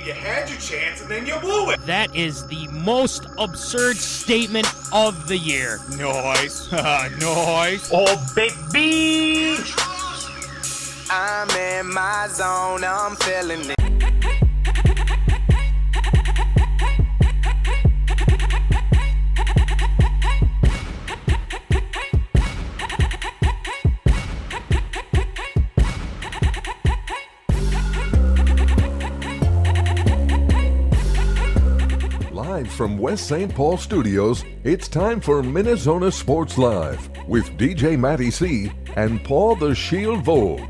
You had your chance and then you blew it. That is the most absurd statement of the year. Nice. Nice. Oh, baby. I'm in my zone, I'm feeling it. Live from West St. Paul Studios, it's time for MinneZona Sports Live with DJ Matty C and Paul the Shield Vold.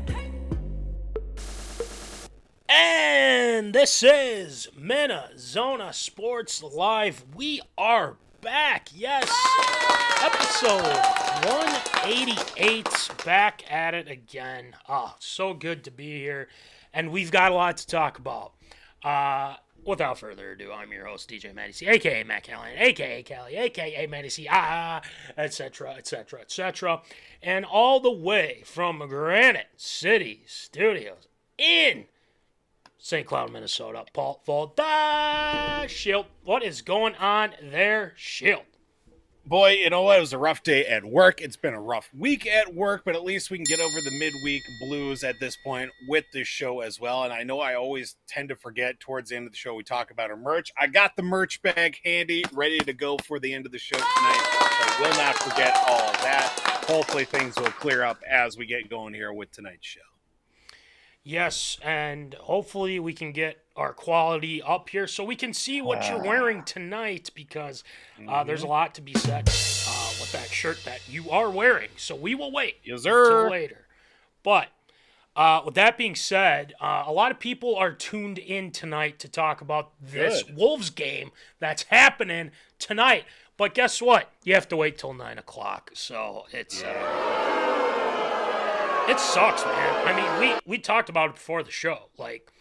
And this is MinneZona Sports Live. We are back, yes. Episode 188, back at it again. Oh, so good to be here. And we've got a lot to talk about. Without further ado, I'm your host, DJ Matty C, a.k.a. Matt Callahan, a.k.a. Callie, a.k.a. Matty C, etc., etc., etc. And all the way from Granite City Studios in St. Cloud, Minnesota, Paul Voldy. Shield, what is going on there, Shield? Boy, you know what? It was a rough day at work. It's been a rough week at work, but at least we can get over the midweek blues at this point with this show as well. And I know I always tend to forget towards the end of the show we talk about our merch. I got the merch bag handy, ready to go for the end of the show tonight. I will not forget all of that. Hopefully things will clear up as we get going here with tonight's show. Yes, and hopefully we can get our quality up here so we can see what you're wearing tonight, because there's a lot to be said with that shirt that you are wearing. So we will wait until later. But with that being said, a lot of people are tuned in tonight to talk about this Wolves game that's happening tonight. But guess what? You have to wait till 9 o'clock. So it's... It sucks, man. I mean, we talked about it before the show. Like,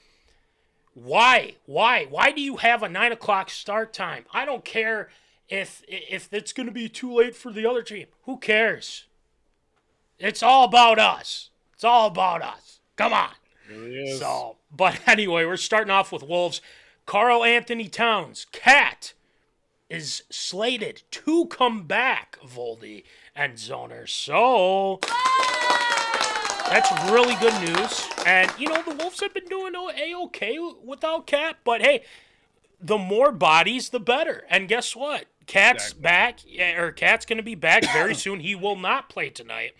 why? Why do you have a 9 o'clock start time? I don't care if it's going to be too late for the other team. Who cares? It's all about us. It's all about us. Come on. It really is. So, but anyway, we're starting off with Wolves. Karlanthonytowns, Cat, is slated to come back, Voldy and Zoners. So... that's really good news. And, you know, the Wolves have been doing A-okay without Cat. But, hey, the more bodies, the better. And guess what? Cat's back, or Cat's going to be back very soon. He will not play tonight.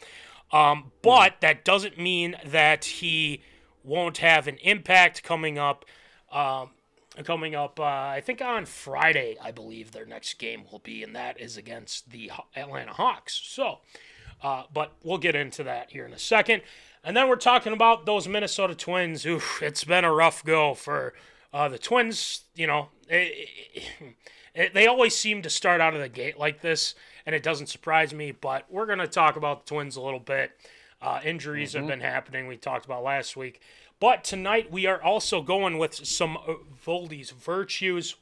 But that doesn't mean that he won't have an impact coming up. I think on Friday, I believe their next game will be, and that is against the Atlanta Hawks. So, but we'll get into that here in a second. And then we're talking about those Minnesota Twins. Oof, it's been a rough go for the Twins. You know, they always seem to start out of the gate like this, and it doesn't surprise me. But we're going to talk about the Twins a little bit. Injuries have been happening. We talked about last week. But tonight we are also going with some Voldy's virtues.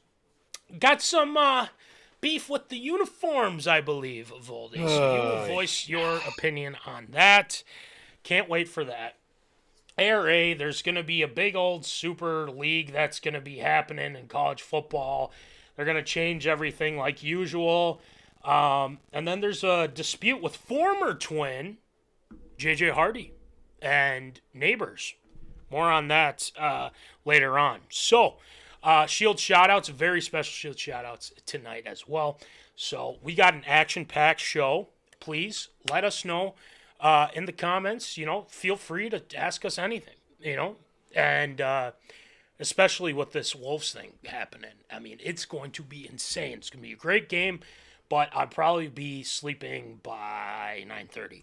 Got some beef with the uniforms, I believe, Voldy. So you will voice your opinion on that. Can't wait for that. ARA, there's going to be a big old super league that's going to be happening in college football. They're going to change everything like usual. And then there's a dispute with former twin jjhardy and neighbors. More on that later on. So, shield shoutouts, very special shield shoutouts tonight as well. So, we got an action-packed show. Please let us know in the comments. You know, feel free to ask us anything, you know. And especially with this Wolves thing happening. I mean, it's going to be insane. It's going to be a great game, but I'll probably be sleeping by 9:30.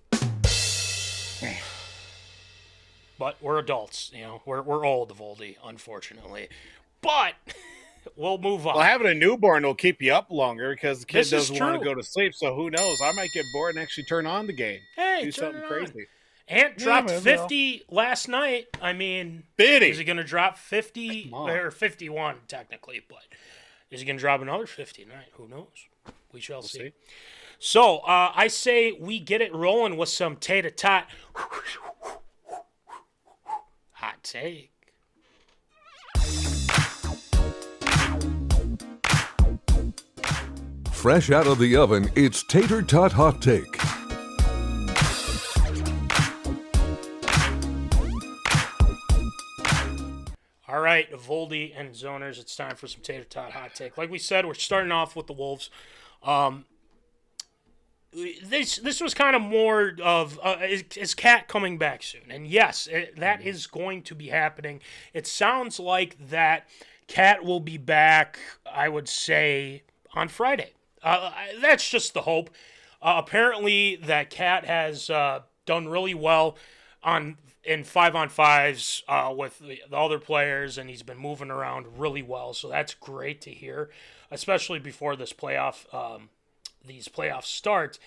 But we're adults, you know. We're old, Voldy, unfortunately. But we'll move on. Well, having a newborn will keep you up longer because the kid doesn't want to go to sleep. So who knows? I might get bored and actually turn on the game. Hey, do something crazy. Ant dropped 50 last night. I mean, 50. Is he going to drop 50 or 51 technically? But is he going to drop another 50 tonight? Who knows? We shall see. So I say we get it rolling with some Tater Tot Hot Take. Fresh out of the oven, it's Tater Tot Hot Take. All right, Voldy and Zoners, it's time for some Tater Tot Hot Take. Like we said, we're starting off with the Wolves. This was kind of more of is Cat coming back soon? And yes, that is going to be happening. It sounds like that Cat will be back, I would say, on Friday. That's just the hope. Apparently, that Cat has done really well in 5-on-5s with the other players, and he's been moving around really well. So that's great to hear, especially before this these playoffs start.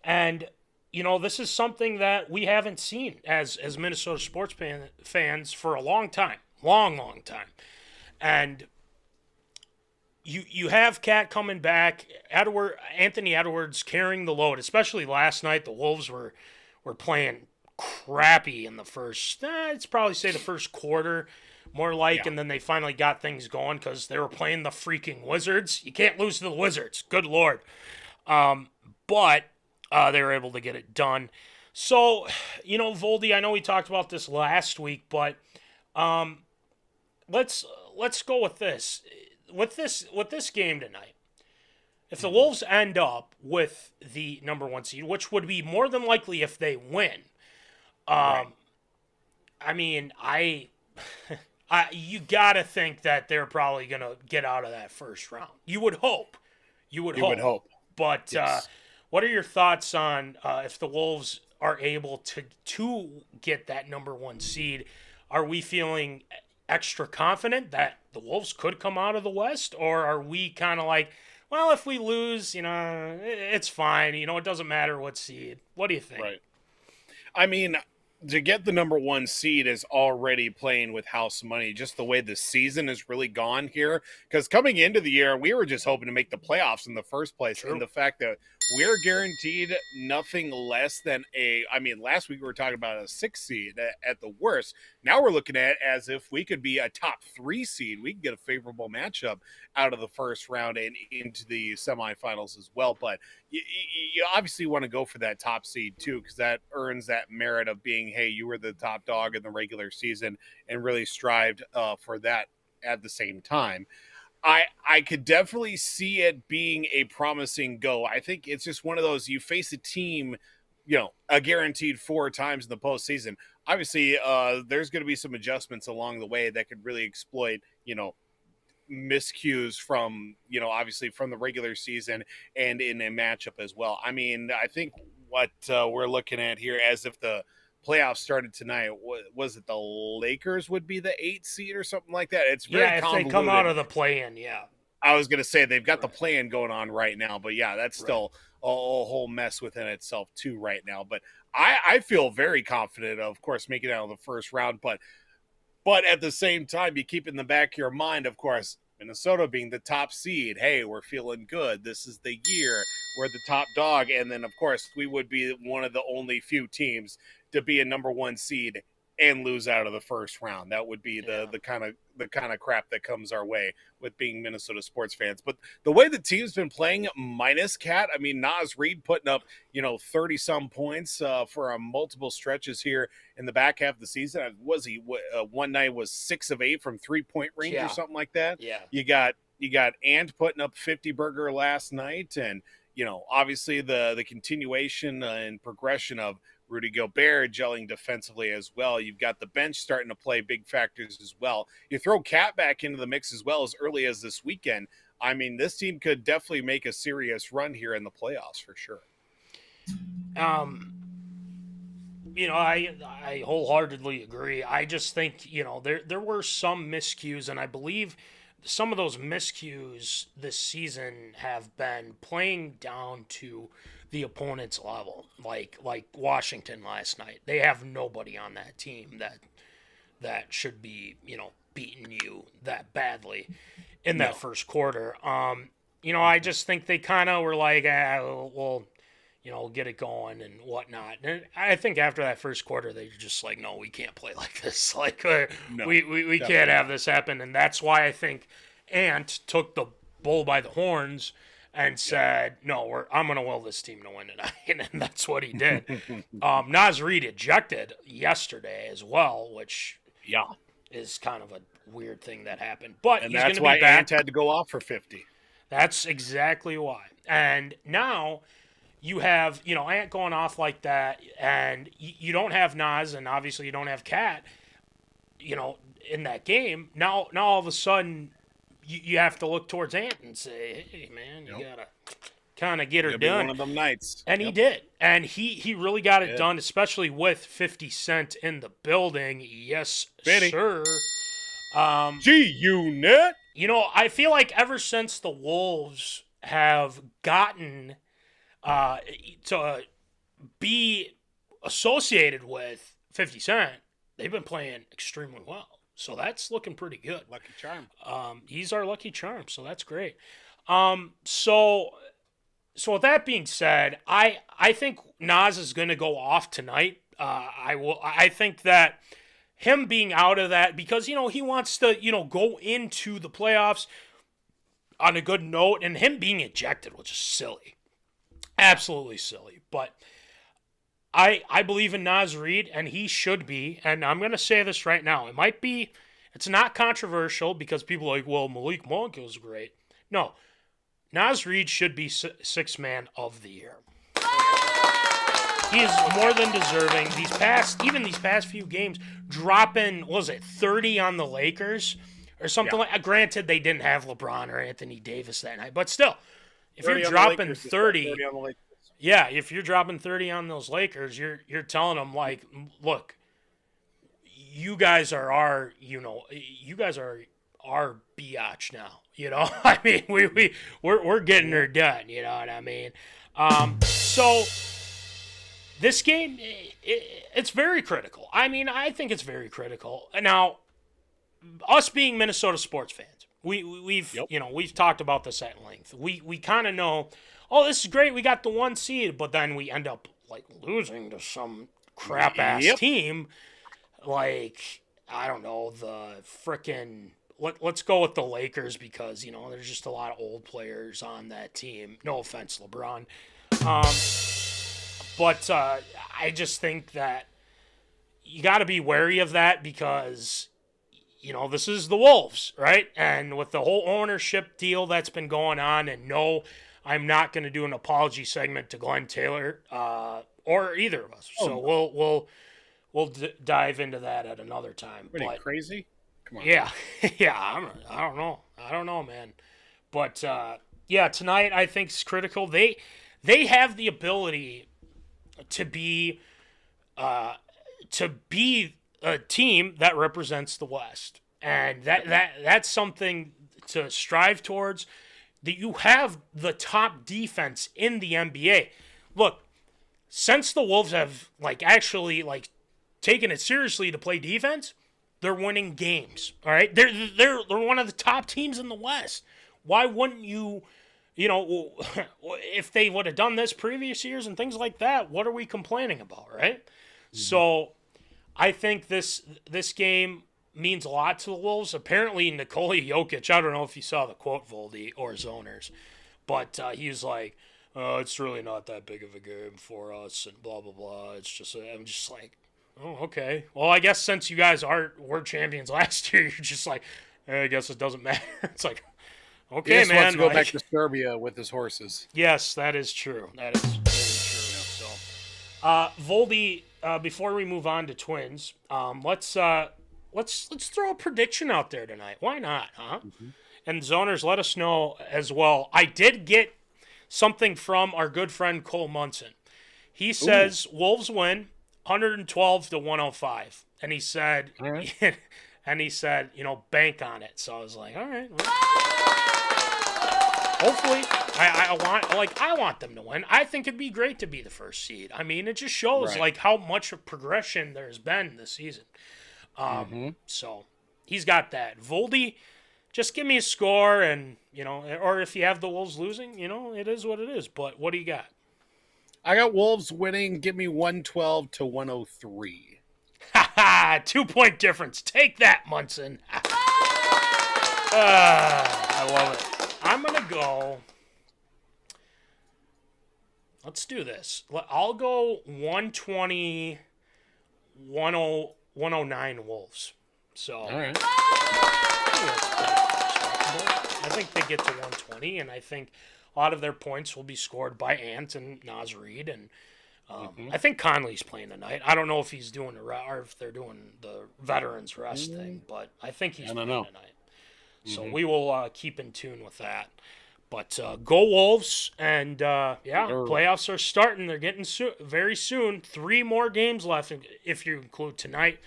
And, you know, this is something that we haven't seen as Minnesota sports fans for a long time. Long time. And you have Cat coming back, Anthony Edwards carrying the load, especially last night. The Wolves were playing crappy in the first, it's probably say the first quarter, more like, and then they finally got things going because they were playing the freaking Wizards. You can't lose to the Wizards. Good Lord. But they were able to get it done. So, you know, Voldy, I know we talked about this last week, but let's go with this. With this game tonight, if the Wolves end up with the number 1 seed, which would be more than likely if they win, right. I mean, you gotta think that they're probably gonna get out of that first round. You would hope. You would hope. But yes. What are your thoughts on if the Wolves are able to get that number 1 seed? Are we feeling extra confident that the Wolves could come out of the West, or are we kind of like, well, if we lose, you know, it's fine. You know, it doesn't matter what seed. What do you think? Right. I mean, to get the number 1 seed is already playing with house money, just the way the season has really gone here. Because coming into the year, we were just hoping to make the playoffs in the first place. True. And the fact that we're guaranteed nothing less than last week we were talking about a 6 seed at the worst. Now we're looking at it as if we could be a top 3 seed. We can get a favorable matchup out of the first round and into the semifinals as well. But you obviously want to go for that top seed too, because that earns that merit of being, hey, you were the top dog in the regular season and really strived for that at the same time. I could definitely see it being a promising go. I think it's just one of those, you face a team, a guaranteed 4 times in the postseason. Obviously, there's going to be some adjustments along the way that could really exploit, miscues from, obviously from the regular season and in a matchup as well. I mean, I think what we're looking at here, as if the playoffs started tonight, was it the Lakers would be the 8th seed or something like that? It's very if they come out of the play-in, yeah. I was going to say they've got the play-in going on right now, but yeah, that's still a whole mess within itself too right now. But I feel very confident, of course, making it out of the first round. But at the same time, you keep in the back of your mind, of course, Minnesota being the top seed. Hey, we're feeling good. This is the year. We're the top dog. And then, of course, we would be one of the only few teams to be a number 1 seed and lose out of the first round. That would be the kind of crap that comes our way with being Minnesota sports fans. But the way the team's been playing minus Cat, I mean, Naz Reid putting up 30 some points for multiple stretches here in the back half of the season. Was he one night was 6 of 8 from 3-point range or something like that? Yeah. You got Ant putting up 50 burger last night, and obviously the continuation and progression of Rudy Gobert gelling defensively as well. You've got the bench starting to play big factors as well. You throw Cat back into the mix as well as early as this weekend. I mean, this team could definitely make a serious run here in the playoffs for sure. I wholeheartedly agree. I just think, there were some miscues, and I believe some of those miscues this season have been playing down to the opponent's level, like Washington last night. They have nobody on that team that should be, beating you that badly in that first quarter. I just think they kind of were like, we'll get it going and whatnot. And I think after that first quarter, they were just like, no, we can't play like this. Like, we can't have this happen. And that's why I think Ant took the bull by the horns and said, no, I'm going to will this team to win tonight. And that's what he did. Naz Reid ejected yesterday as well, which is kind of a weird thing that happened. But and he's that's going to be why back. Ant had to go off for 50. That's exactly why. And now you have, Ant going off like that, and you don't have Naz, and obviously you don't have Cat, in that game. Now all of a sudden, you have to look towards Ant and say, hey, man, you got to kind of get her done. One of them nights. And he did. And he really got it done, especially with 50 Cent in the building. Yes, sir. G-Unit. I feel like ever since the Wolves have gotten to be associated with 50 Cent, they've been playing extremely well. So that's looking pretty good. Lucky charm. He's our lucky charm, so that's great. So with that being said, I think Naz is going to go off tonight. I think that him being out of that, because he wants to go into the playoffs on a good note, and him being ejected was just silly, absolutely silly. But I believe in Naz Reid, and he should be, and I'm going to say this right now. It's not controversial because people are like, well, Malik Monk is great. No, Naz Reid should be sixth man of the year. He is more than deserving. These past few games, dropping, 30 on the Lakers or something like. Granted, they didn't have LeBron or Anthony Davis that night, but still, if you're dropping 30, if you're dropping 30 on those Lakers, you're telling them like, look, you guys are our biatch now. I mean, we're getting her done. You know what I mean? So this game, it's very critical. I mean, I think it's very critical. Now, us being Minnesota sports fans, we've talked about this at length. We kind of know, oh, this is great. We got the 1 seed, but then we end up like losing to some crap ass team. Like, I don't know, the frickin'. Let's go with the Lakers because, there's just a lot of old players on that team. No offense, LeBron. But I just think that you got to be wary of that because, this is the Wolves, right? And with the whole ownership deal that's been going on, and no, I'm not going to do an apology segment to Glenn Taylor or either of us. So we'll dive into that at another time. Pretty crazy. Come on. Yeah, yeah. I don't know, man. But yeah, tonight I think is critical. They have the ability to be a team that represents the West, and that's something to strive towards. That you have the top defense in the NBA. Look, since the Wolves have actually taken it seriously to play defense, they're winning games. All right, they're one of the top teams in the West. Why wouldn't you? If they would have done this previous years and things like that, what are we complaining about, right? Mm-hmm. So I think this game means a lot to the Wolves. Apparently, Nikola Jokic, I don't know if you saw the quote, Voldy, or Zoners, but he was like, it's really not that big of a game for us, and blah, blah, blah. It's just, I'm just like, oh, okay. Well, I guess since you guys were champions last year, you're just like, I guess it doesn't matter. It's like, okay, he just man. Wants to go back to Serbia with his horses. Yes, that is true. That is very true. So, Voldy, before we move on to Twins, let's throw a prediction out there tonight. Why not, huh? Mm-hmm. And Zoners, let us know as well. I did get something from our good friend Cole Munson. He says Wolves win 112-105, and he said, bank on it. So I was like, all right. Well, hopefully, I want them to win. I think it'd be great to be the first seed. I mean, it just shows how much of progression there's been this season. So he's got that. Voldy, just give me a score, and or if you have the Wolves losing, it is what it is. But what do you got? I got Wolves winning. Give me 112-103. Ha ha! 2-point difference. Take that, Munson. I love it. I'm gonna go. Let's do this. I'll go 120, 109 Wolves. So, all right. I think they get to 120, and I think a lot of their points will be scored by Ant and Naz Reid, and I think Conley's playing tonight. I don't know if he's doing or if they're doing the veterans rest thing, but I think he's playing tonight. So we will keep in tune with that. But go Wolves, and playoffs are starting. They're getting very soon. 3 more games left if you include tonight.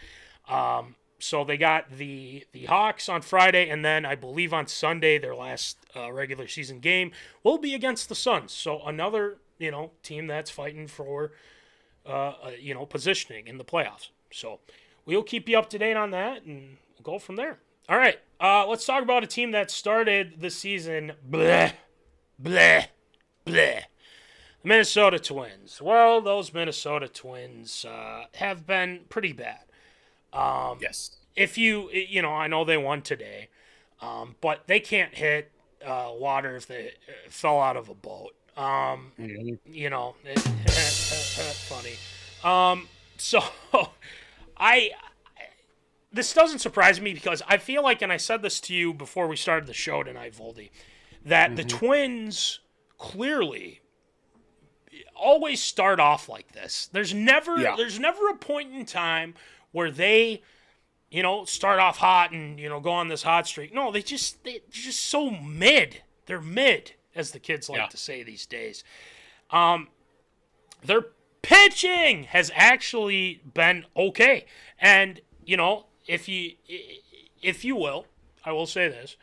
So they got the Hawks on Friday, and then I believe on Sunday their last regular season game will be against the Suns. So another team that's fighting for positioning in the playoffs. So we'll keep you up to date on that, and we'll go from there. All right, let's talk about a team that started the season bleh, bleh, bleh. The Minnesota Twins. Well, those Minnesota Twins have been pretty bad. Yes. If I know they won today, but they can't hit water if they fell out of a boat. Funny. So this doesn't surprise me because I feel like, and I said this to you before we started the show tonight, Voldy, that the Twins clearly always start off like this. There's never a point in time where they, start off hot and, go on this hot streak. No, they're just so mid. They're mid, as the kids like to say these days. Their pitching has actually been okay. And, if you will, I will say this,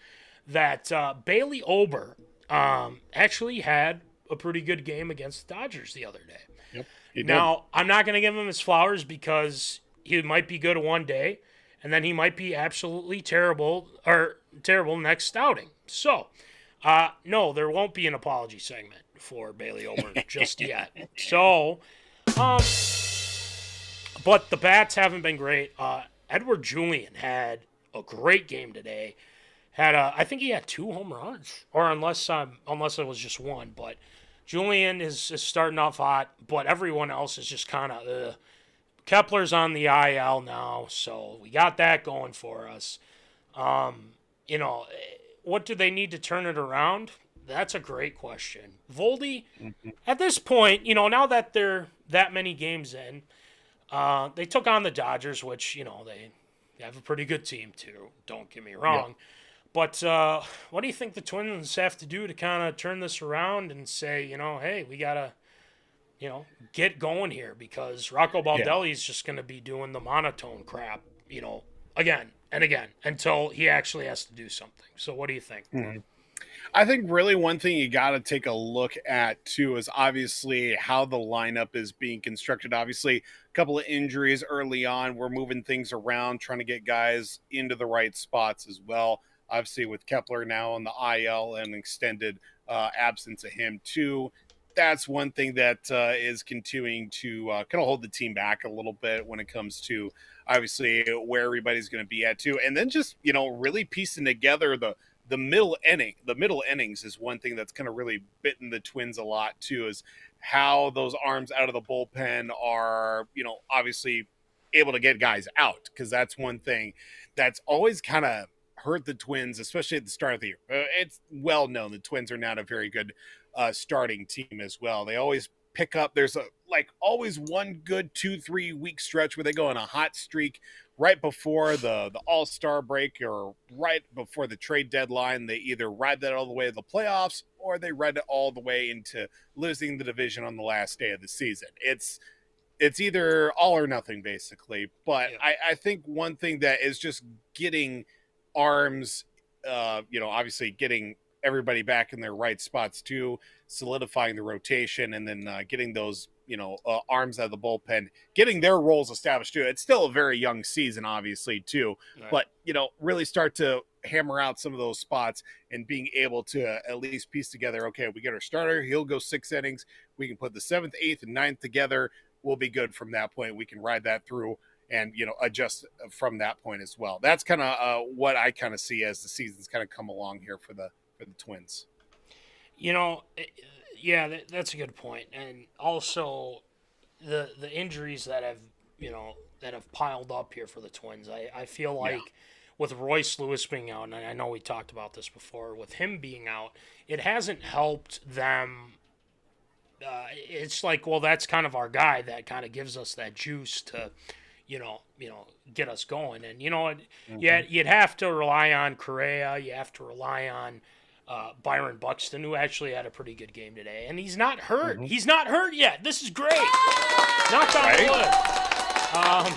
that Bailey Ober actually had a pretty good game against the Dodgers the other day. Yep, he did. Now, I'm not going to give him his flowers because he might be good one day, and then he might be absolutely terrible next outing. So, no, there won't be an apology segment for Bailey Ober just yet. So, but the bats haven't been great. Edward Julian had a great game today. I think he had 2 home runs, or unless it was just one. But Julian is starting off hot, but everyone else is just kind of. Kepler's on the IL now, so we got that going for us. You know, what do they need to turn it around? That's a great question. Voldy, at this point, you know, now that they're that many games in, they took on the Dodgers, which, you know, they have a pretty good team too. Don't get me wrong. But what do you think the Twins have to do to kind of turn this around and say, you know, hey, we got to, you know, get going here, because Rocco Baldelli is just going to be doing the monotone crap, you know, again and again until he actually has to do something. So what do you think? I think really one thing you got to take a look at too is obviously how the lineup is being constructed. Obviously, a couple of injuries early on. We're moving things around, trying to get guys into the right spots as well. Obviously, with Kepler now on the IL and extended absence of him too. That's one thing that is continuing to kind of hold the team back a little bit when it comes to obviously where everybody's going to be at too. And then just, you know, really piecing together the middle innings is one thing that's kind of really bitten the Twins a lot too, is how those arms out of the bullpen are, you know, obviously able to get guys out, because that's one thing that's always kind of hurt the Twins, especially at the start of the year. It's well known the Twins are not a very good starting team as well. They always pick up, there's always one good 2-3 week stretch where they go on a hot streak right before the all-star break or right before the trade deadline. They either ride that all the way to the playoffs or they ride it all the way into losing the division on the last day of the season. It's either all or nothing, basically. But yeah. I think one thing that is just getting arms, obviously getting everybody back in their right spots too, solidifying the rotation, and then getting those, arms out of the bullpen, getting their roles established too. It's still a very young season, obviously, too, right. But, really start to hammer out some of those spots and being able to at least piece together, okay, we get our starter, he'll go 6 innings. We can put the 7th, 8th, and 9th together. We'll be good from that point. We can ride that through and, adjust from that point as well. That's kind of what I kind of see as the season's kind of come along here for the Twins. Yeah, that's a good point. And also the injuries that have piled up here for the Twins. I feel like with Royce Lewis being out, and I know we talked about this before, with him being out, it hasn't helped them. It's like, well, that's kind of our guy that kind of gives us that juice to, get us going. And, you'd have to rely on Correa. You have to rely on Byron Buxton, who actually had a pretty good game today. And he's not hurt. Mm-hmm. He's not hurt yet. This is great. Knock on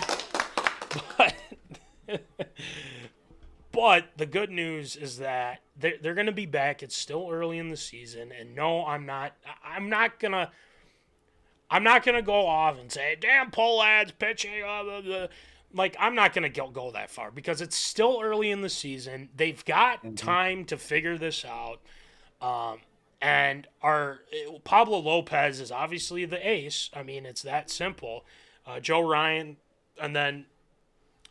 wood. But the good news is that they're going to be back. It's still early in the season. And no, I'm not going to go off and say, damn, Pollard's pitching. Like, I'm not going to go that far because it's still early in the season. They've got time to figure this out. And our Pablo Lopez is obviously the ace. I mean, it's that simple. Joe Ryan, and then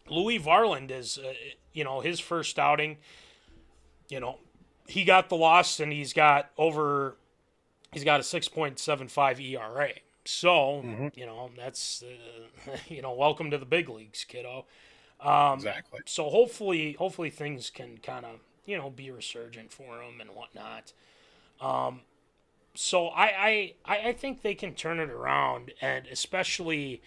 Louis Varland is, his first outing. He got the loss, and he's got a 6.75 ERA. So, that's, welcome to the big leagues, kiddo. Exactly. So hopefully things can kind of, be resurgent for him and whatnot. So I think they can turn it around, and especially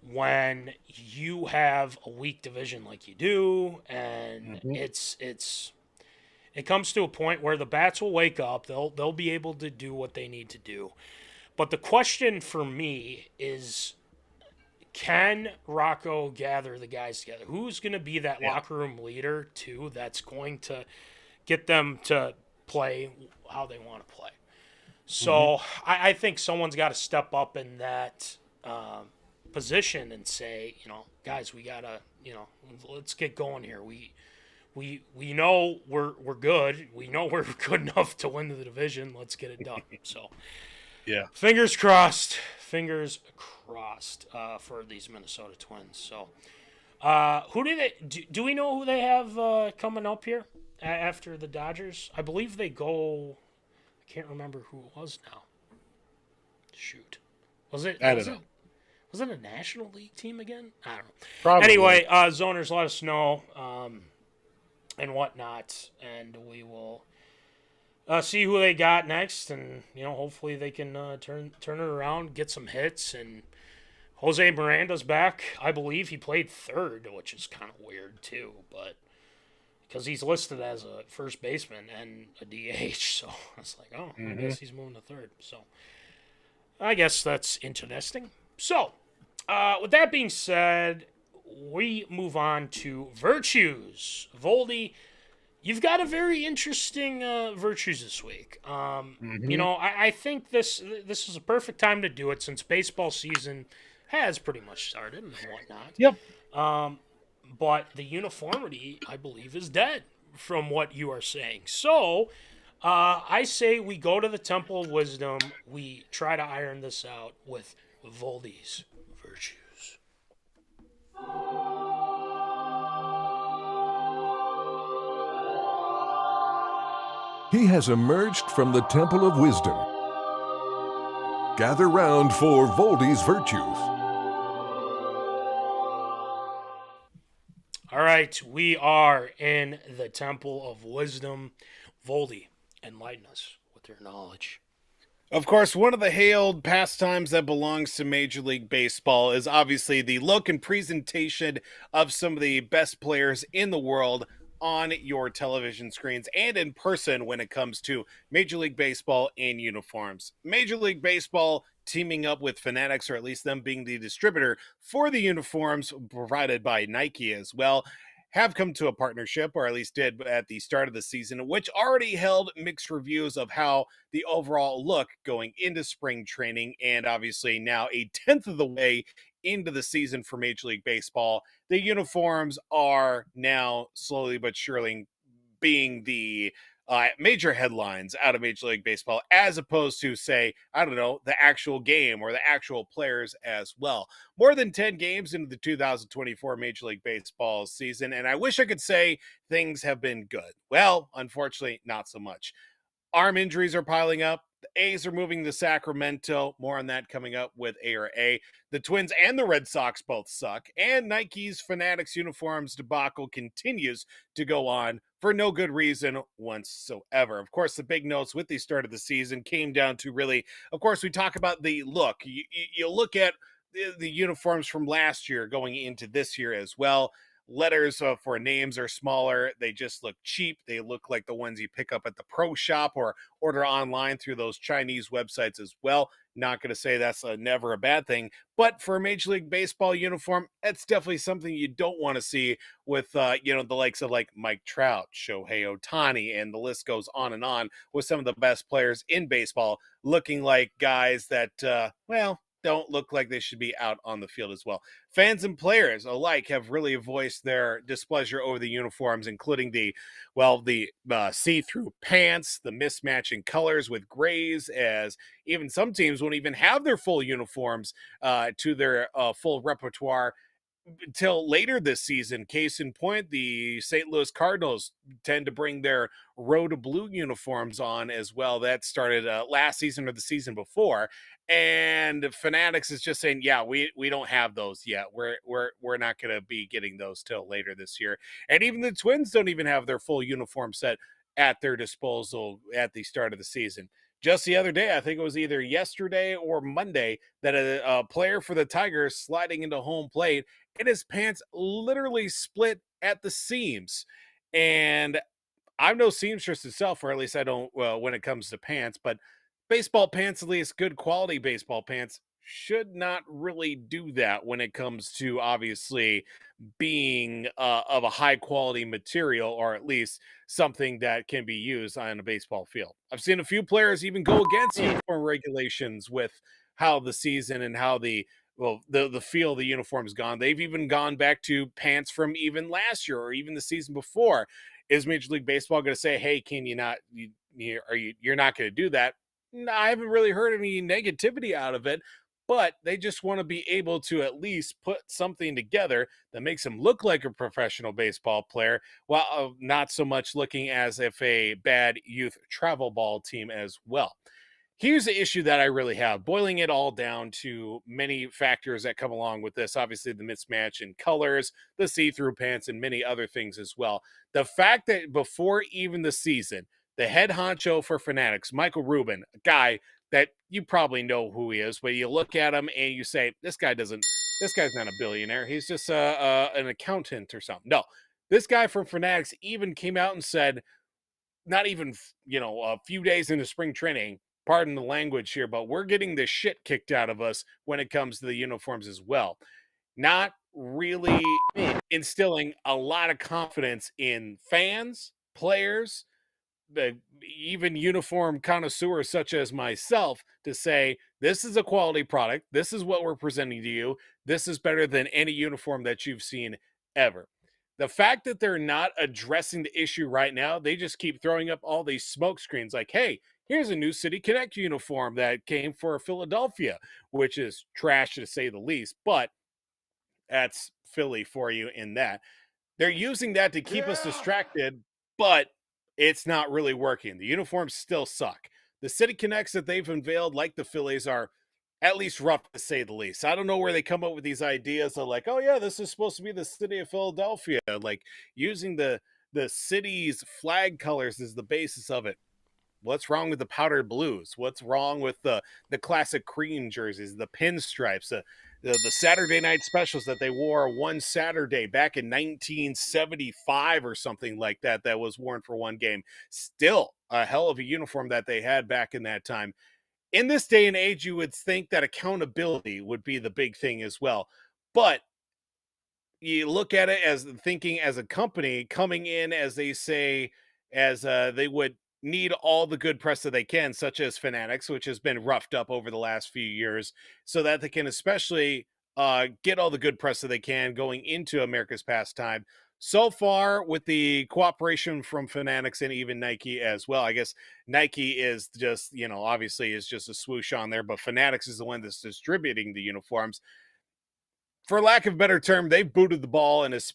when you have a weak division like you do, and it comes to a point where the bats will wake up. They'll be able to do what they need to do. But the question for me is, can Rocco gather the guys together? Who's going to be that locker room leader, too, that's going to get them to play how they want to play? So I think someone's got to step up in that position and say, guys, we got to, let's get going here. We know we're good. We know we're good enough to win the division. Let's get it done. So... yeah. Fingers crossed for these Minnesota Twins. So, who do we know who they have coming up here after the Dodgers? I believe they go. I can't remember who it was now. Shoot, was it? I don't know. Was it a National League team again? I don't know. Probably. Anyway, zoners, let us know. and whatnot. And we will see who they got next, and hopefully they can turn it around, get some hits. And Jose Miranda's back. I believe he played third, which is kind of weird too, but because he's listed as a first baseman and a DH, so I was like, oh, I guess he's moving to third. So I guess that's interesting. So with that being said, we move on to virtues. Voldy, you've got a very interesting virtues this week. I think this is a perfect time to do it since baseball season has pretty much started and whatnot. Yep. But the uniformity, I believe, is dead from what you are saying. So I say we go to the Temple of Wisdom. We try to iron this out with Voldy's virtues. He has emerged from the Temple of Wisdom. Gather round for Voldy's virtues. All right, we are in the Temple of Wisdom. Voldy, enlighten us with your knowledge. Of course, one of the hailed pastimes that belongs to Major League Baseball is obviously the look and presentation of some of the best players in the world on your television screens and in person when it comes to Major League Baseball in uniforms. Major League Baseball teaming up with Fanatics, or at least them being the distributor for the uniforms provided by Nike as well, have come to a partnership, or at least did at the start of the season, which already held mixed reviews of how the overall look going into spring training, and obviously now a 10th of the way into the season for Major League Baseball. The uniforms are now slowly but surely being the major headlines out of Major League Baseball, as opposed to, say, I don't know, the actual game or the actual players as well. More than 10 games into the 2024 Major League Baseball season, and I wish I could say things have been good. Well, unfortunately, not so much. Arm injuries are piling up. The A's are moving to Sacramento. More on that coming up with A. The Twins and the Red Sox both suck. And Nike's Fanatics uniforms debacle continues to go on for no good reason whatsoever. Of course, the big notes with the start of the season came down to really, of course, we talk about the look. You look at the uniforms from last year going into this year as well. Letters for names are smaller. They just look cheap. They look like the ones you pick up at the pro shop or order online through those Chinese websites as well. Not going to say that's never a bad thing, but for a Major League Baseball uniform, that's definitely something you don't want to see with, the likes of like Mike Trout, Shohei Ohtani, and the list goes on and on with some of the best players in baseball looking like guys that, don't look like they should be out on the field as well. Fans and players alike have really voiced their displeasure over the uniforms, including the see-through pants, the mismatching colors with grays, as even some teams won't even have their full uniforms to their full repertoire until later this season. Case in point, the St. Louis Cardinals tend to bring their road blue uniforms on as well. That started last season or the season before. And Fanatics is just saying, yeah, we don't have those yet. We're not going to be getting those till later this year. And even the Twins don't even have their full uniform set at their disposal at the start of the season. Just the other day, I think it was either yesterday or Monday, that a player for the Tigers sliding into home plate and his pants literally split at the seams. And I'm no seamstress itself, or at least I don't when it comes to pants, but baseball pants, at least good quality baseball pants, should not really do that when it comes to obviously being of a high quality material, or at least something that can be used on a baseball field. I've seen a few players even go against uniform regulations with how the season and how the feel of the uniform's gone. They've even gone back to pants from even last year or even the season before. Is Major League Baseball going to say, hey, can you not, you're not going to do that? No, I haven't really heard any negativity out of it, but they just want to be able to at least put something together that makes them look like a professional baseball player, while not so much looking as if a bad youth travel ball team as well. Here's the issue that I really have, boiling it all down to many factors that come along with this. Obviously, the mismatch in colors, the see-through pants, and many other things as well. The fact that before even the season, the head honcho for Fanatics, Michael Rubin, a guy that you probably know who he is, but you look at him and you say, this guy's not a billionaire. He's just an accountant or something. No, this guy from Fanatics even came out and said, not even, a few days into spring training, pardon the language here, but we're getting the shit kicked out of us when it comes to the uniforms as well. Not really instilling a lot of confidence in fans, players, even uniform connoisseurs such as myself to say, this is a quality product. This is what we're presenting to you. This is better than any uniform that you've seen ever. The fact that they're not addressing the issue right now, they just keep throwing up all these smoke screens like, hey, here's a new City Connect uniform that came for Philadelphia, which is trash to say the least, but that's Philly for you in that. They're using that to keep us distracted, but it's not really working. The uniforms still suck. The City Connects that they've unveiled, like the Phillies, are at least rough to say the least. I don't know where they come up with these ideas of like, oh yeah, this is supposed to be the city of Philadelphia. Like using the city's flag colors as the basis of it. What's wrong with the powdered blues? What's wrong with the classic cream jerseys, the pinstripes, the Saturday night specials that they wore one Saturday back in 1975 or something like that, that was worn for one game? Still a hell of a uniform that they had back in that time. In this day and age, you would think that accountability would be the big thing as well. But you look at it as thinking as a company coming in, as they say, as they would need all the good press that they can, such as Fanatics, which has been roughed up over the last few years, so that they can especially get all the good press that they can going into America's pastime. So far, with the cooperation from Fanatics and even Nike as well, I guess Nike is just, obviously is just a swoosh on there, but Fanatics is the one that's distributing the uniforms. For lack of a better term, they've booted the ball and is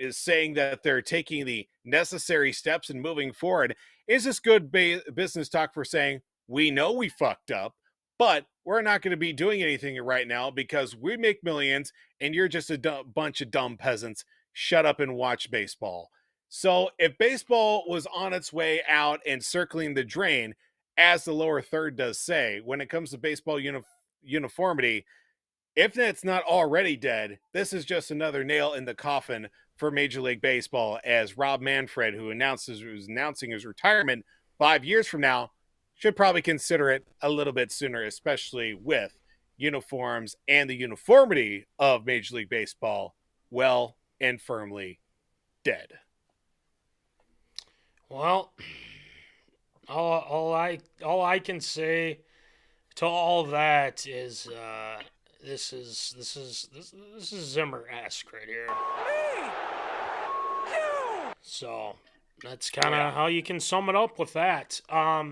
saying that they're taking the necessary steps and moving forward. Is this good business talk for saying, we know we fucked up, but we're not going to be doing anything right now because we make millions and you're just a bunch of dumb peasants. Shut up and watch baseball. So if baseball was on its way out and circling the drain, as the lower third does say, when it comes to baseball uniformity, if that's not already dead, this is just another nail in the coffin for Major League Baseball, as Rob Manfred, who was announcing his retirement 5 years from now, should probably consider it a little bit sooner, especially with uniforms and the uniformity of Major League Baseball well and firmly dead. Well, all I can say to all of that is this is Zimmer-esque right here. So that's kind of how you can sum it up with that. I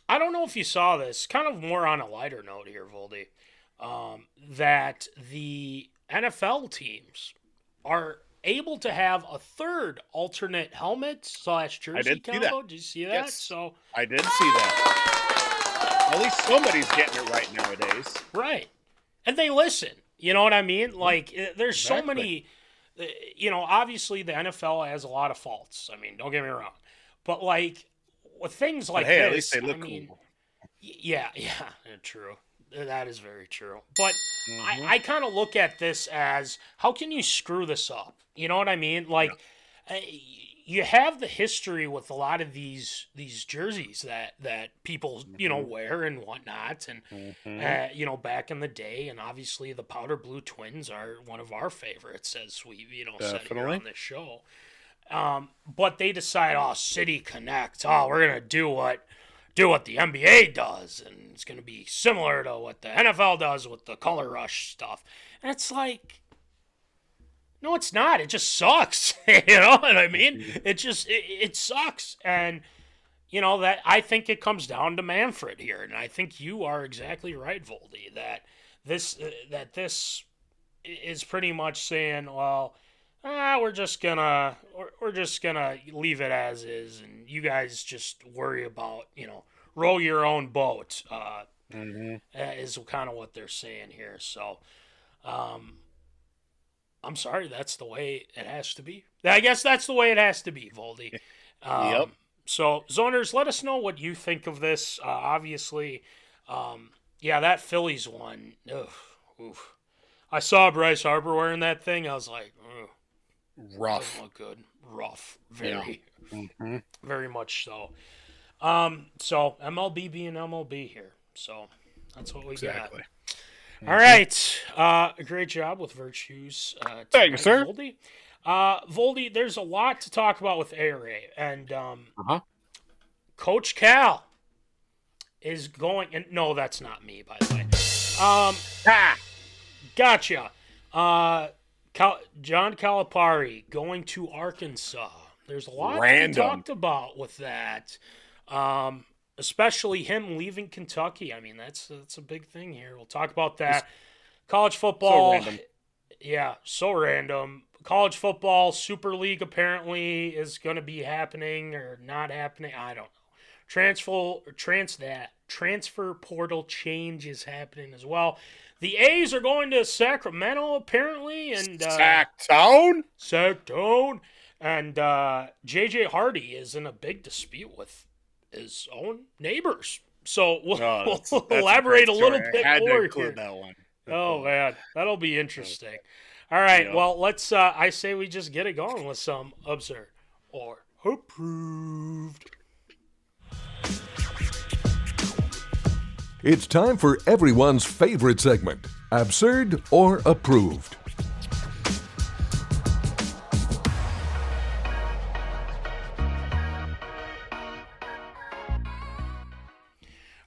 don't know if you saw this, kind of more on a lighter note here, Voldy, that the NFL teams are able to have a third alternate helmet / jersey combo. Did you see that? Yes, so I did see that. At least somebody's getting it right nowadays. Right. And they listen. You know what I mean? Like, there's so many, obviously the NFL has a lot of faults. I mean, don't get me wrong. But, like, with things like this, at least they look cool. Yeah, true. That is very true. But I kind of look at this as, how can you screw this up? You know what I mean? Like, you have the history with a lot of these jerseys that people, wear and whatnot. And, back in the day, and obviously the powder blue twins are one of our favorites, as we, said here on this show. But they decide, City Connect. We're going to do what the NBA does, and it's going to be similar to what the NFL does with the color rush stuff. And it's like, no, it's not. It just sucks. You know what I mean? It sucks. And, that I think it comes down to Manfred here. And I think you are exactly right, Voldy, that this is pretty much saying, well, we're just gonna leave it as is, and you guys just worry about, row your own boat. Mm-hmm. Is kind of what they're saying here. So, I'm sorry, that's the way it has to be. I guess that's the way it has to be, Voldy. Yep. So, Zoners, let us know what you think of this. Obviously, yeah, that Phillies one. Ugh, oof. I saw Bryce Harper wearing that thing. I was like, ugh, Rough. doesn't look good. Rough. Very, Mm-hmm. very much so. So MLB being MLB here. So that's what we Exactly. got. All right. Great job with Virtues. Thank you, sir. Voldy. Voldy, there's a lot to talk about with ARA. And Coach Cal is going. And no, that's not me, by the way. Gotcha. John Calipari going to Arkansas. There's a lot to be talked about with that. Especially him leaving Kentucky. I mean, that's a big thing here. We'll talk about that. College football. So random. Yeah, so random. College football, Super League apparently is going to be happening or not happening. I don't know. Transfer portal change is happening as well. The A's are going to Sacremento apparently, and Sacktown. And jjhardy is in a big dispute with his own neighbors. So we'll elaborate a little bit more here. That one. Oh man, that'll be interesting. All right, well let's. I say we just get it going with some absurd or approved. It's time for everyone's favorite segment, Absurd or Approved.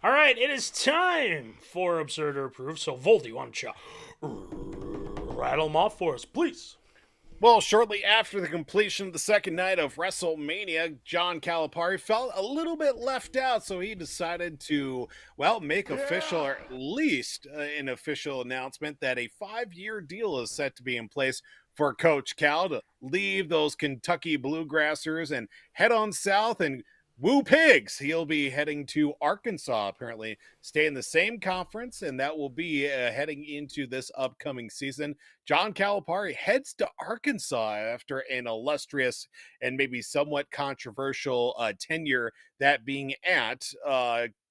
All right, it is time for Absurd or Approved. So, Voldy, why don't you rattle them off for us, please? Well, shortly after the completion of the second night of WrestleMania, John Calipari felt a little bit left out, so he decided to, make official, or at least an official announcement that a 5-year deal is set to be in place for Coach Cal to leave those Kentucky Bluegrassers and head on south and woo pigs. He'll be heading to Arkansas, apparently, stay in the same conference, and that will be heading into this upcoming season. John Calipari heads to Arkansas after an illustrious and maybe somewhat controversial tenure, that being at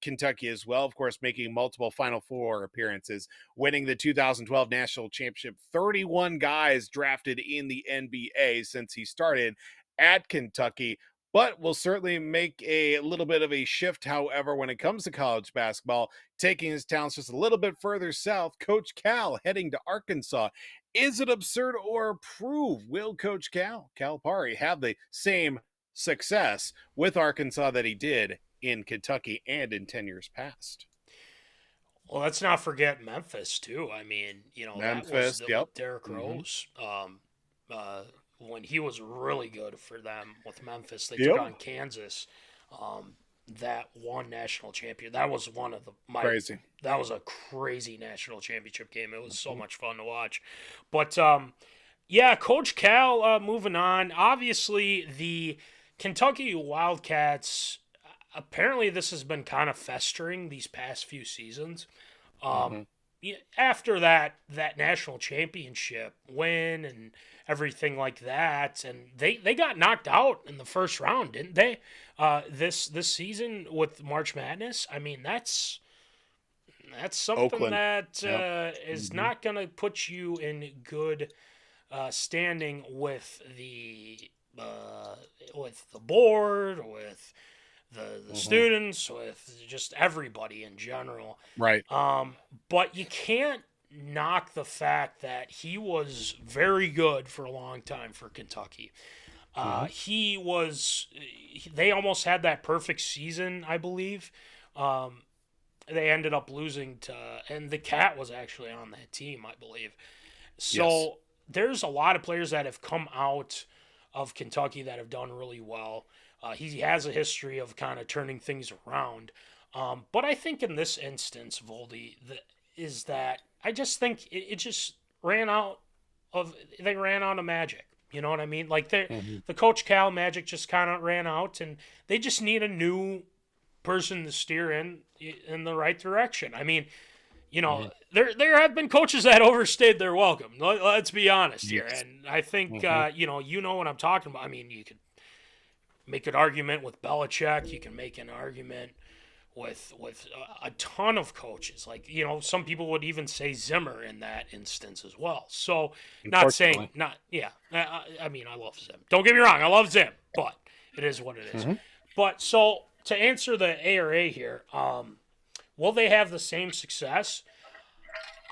Kentucky as well. Of course, making multiple Final Four appearances, winning the 2012 National Championship, 31 guys drafted in the NBA since he started at Kentucky. But will certainly make a little bit of a shift, however, when it comes to college basketball, taking his talents just a little bit further south. Coach Cal heading to Arkansas. Is it absurd or approved? Will Coach Calipari have the same success with Arkansas that he did in Kentucky and in 10 years past? Well, let's not forget Memphis, too. I mean, Memphis, that was Derrick Rose. When he was really good for them with Memphis, they took on Kansas. That one national champion. That was one of crazy. That was a crazy national championship game. It was so much fun to watch. But Coach Cal moving on. Obviously, the Kentucky Wildcats. Apparently, this has been kind of festering these past few seasons. After that national championship win and everything like that, and they got knocked out in the first round, didn't they? This season with March Madness. I mean, that's something Oakland. that is not going to put you in good standing with the board, with the students, with just everybody in general. Right. But you can't knock the fact that he was very good for a long time for Kentucky. They almost had that perfect season, I believe. They ended up losing and the Cat was actually on that team, I believe. So there's a lot of players that have come out of Kentucky that have done really well. He has a history of kind of turning things around. But I think in this instance, Voldy, that I just think it just ran out of magic. You know what I mean? Like the Coach Cal magic just kind of ran out, and they just need a new person to steer in the right direction. I mean, you know, there have been coaches that overstayed their welcome. Let's be honest here. And I think, you know what I'm talking about. I mean, you could make an argument with Belichick. You can make an argument with a ton of coaches. Like, you know, some people would even say Zimmer in that instance as well. So not saying, I mean, I love Zim. Don't get me wrong. I love Zim, but it is what it is. But so to answer the ARA here, will they have the same success?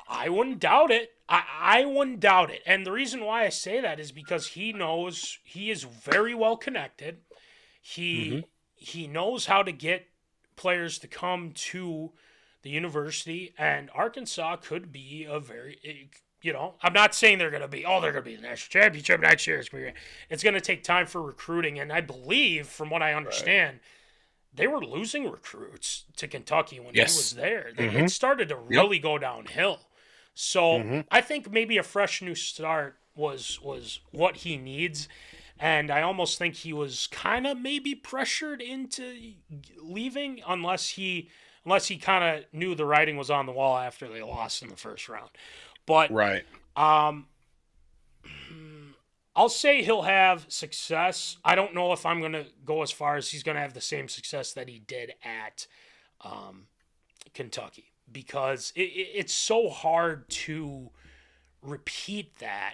I wouldn't doubt it. I wouldn't doubt it. And the reason why I say that is because he knows he is very well connected. He knows how to get players to come to the university, and Arkansas could be a very, you know, I'm not saying they're going to be the national championship next year. It's going to take time for recruiting. And I believe, from what I understand, they were losing recruits to Kentucky when he was there. It started to really go downhill. So I think maybe a fresh new start was what he needs. And I almost think he was kind of maybe pressured into leaving unless he kind of knew the writing was on the wall after they lost in the first round. But I'll say he'll have success. I don't know if I'm going to go as far as he's going to have the same success that he did at Kentucky, because it's so hard to repeat that.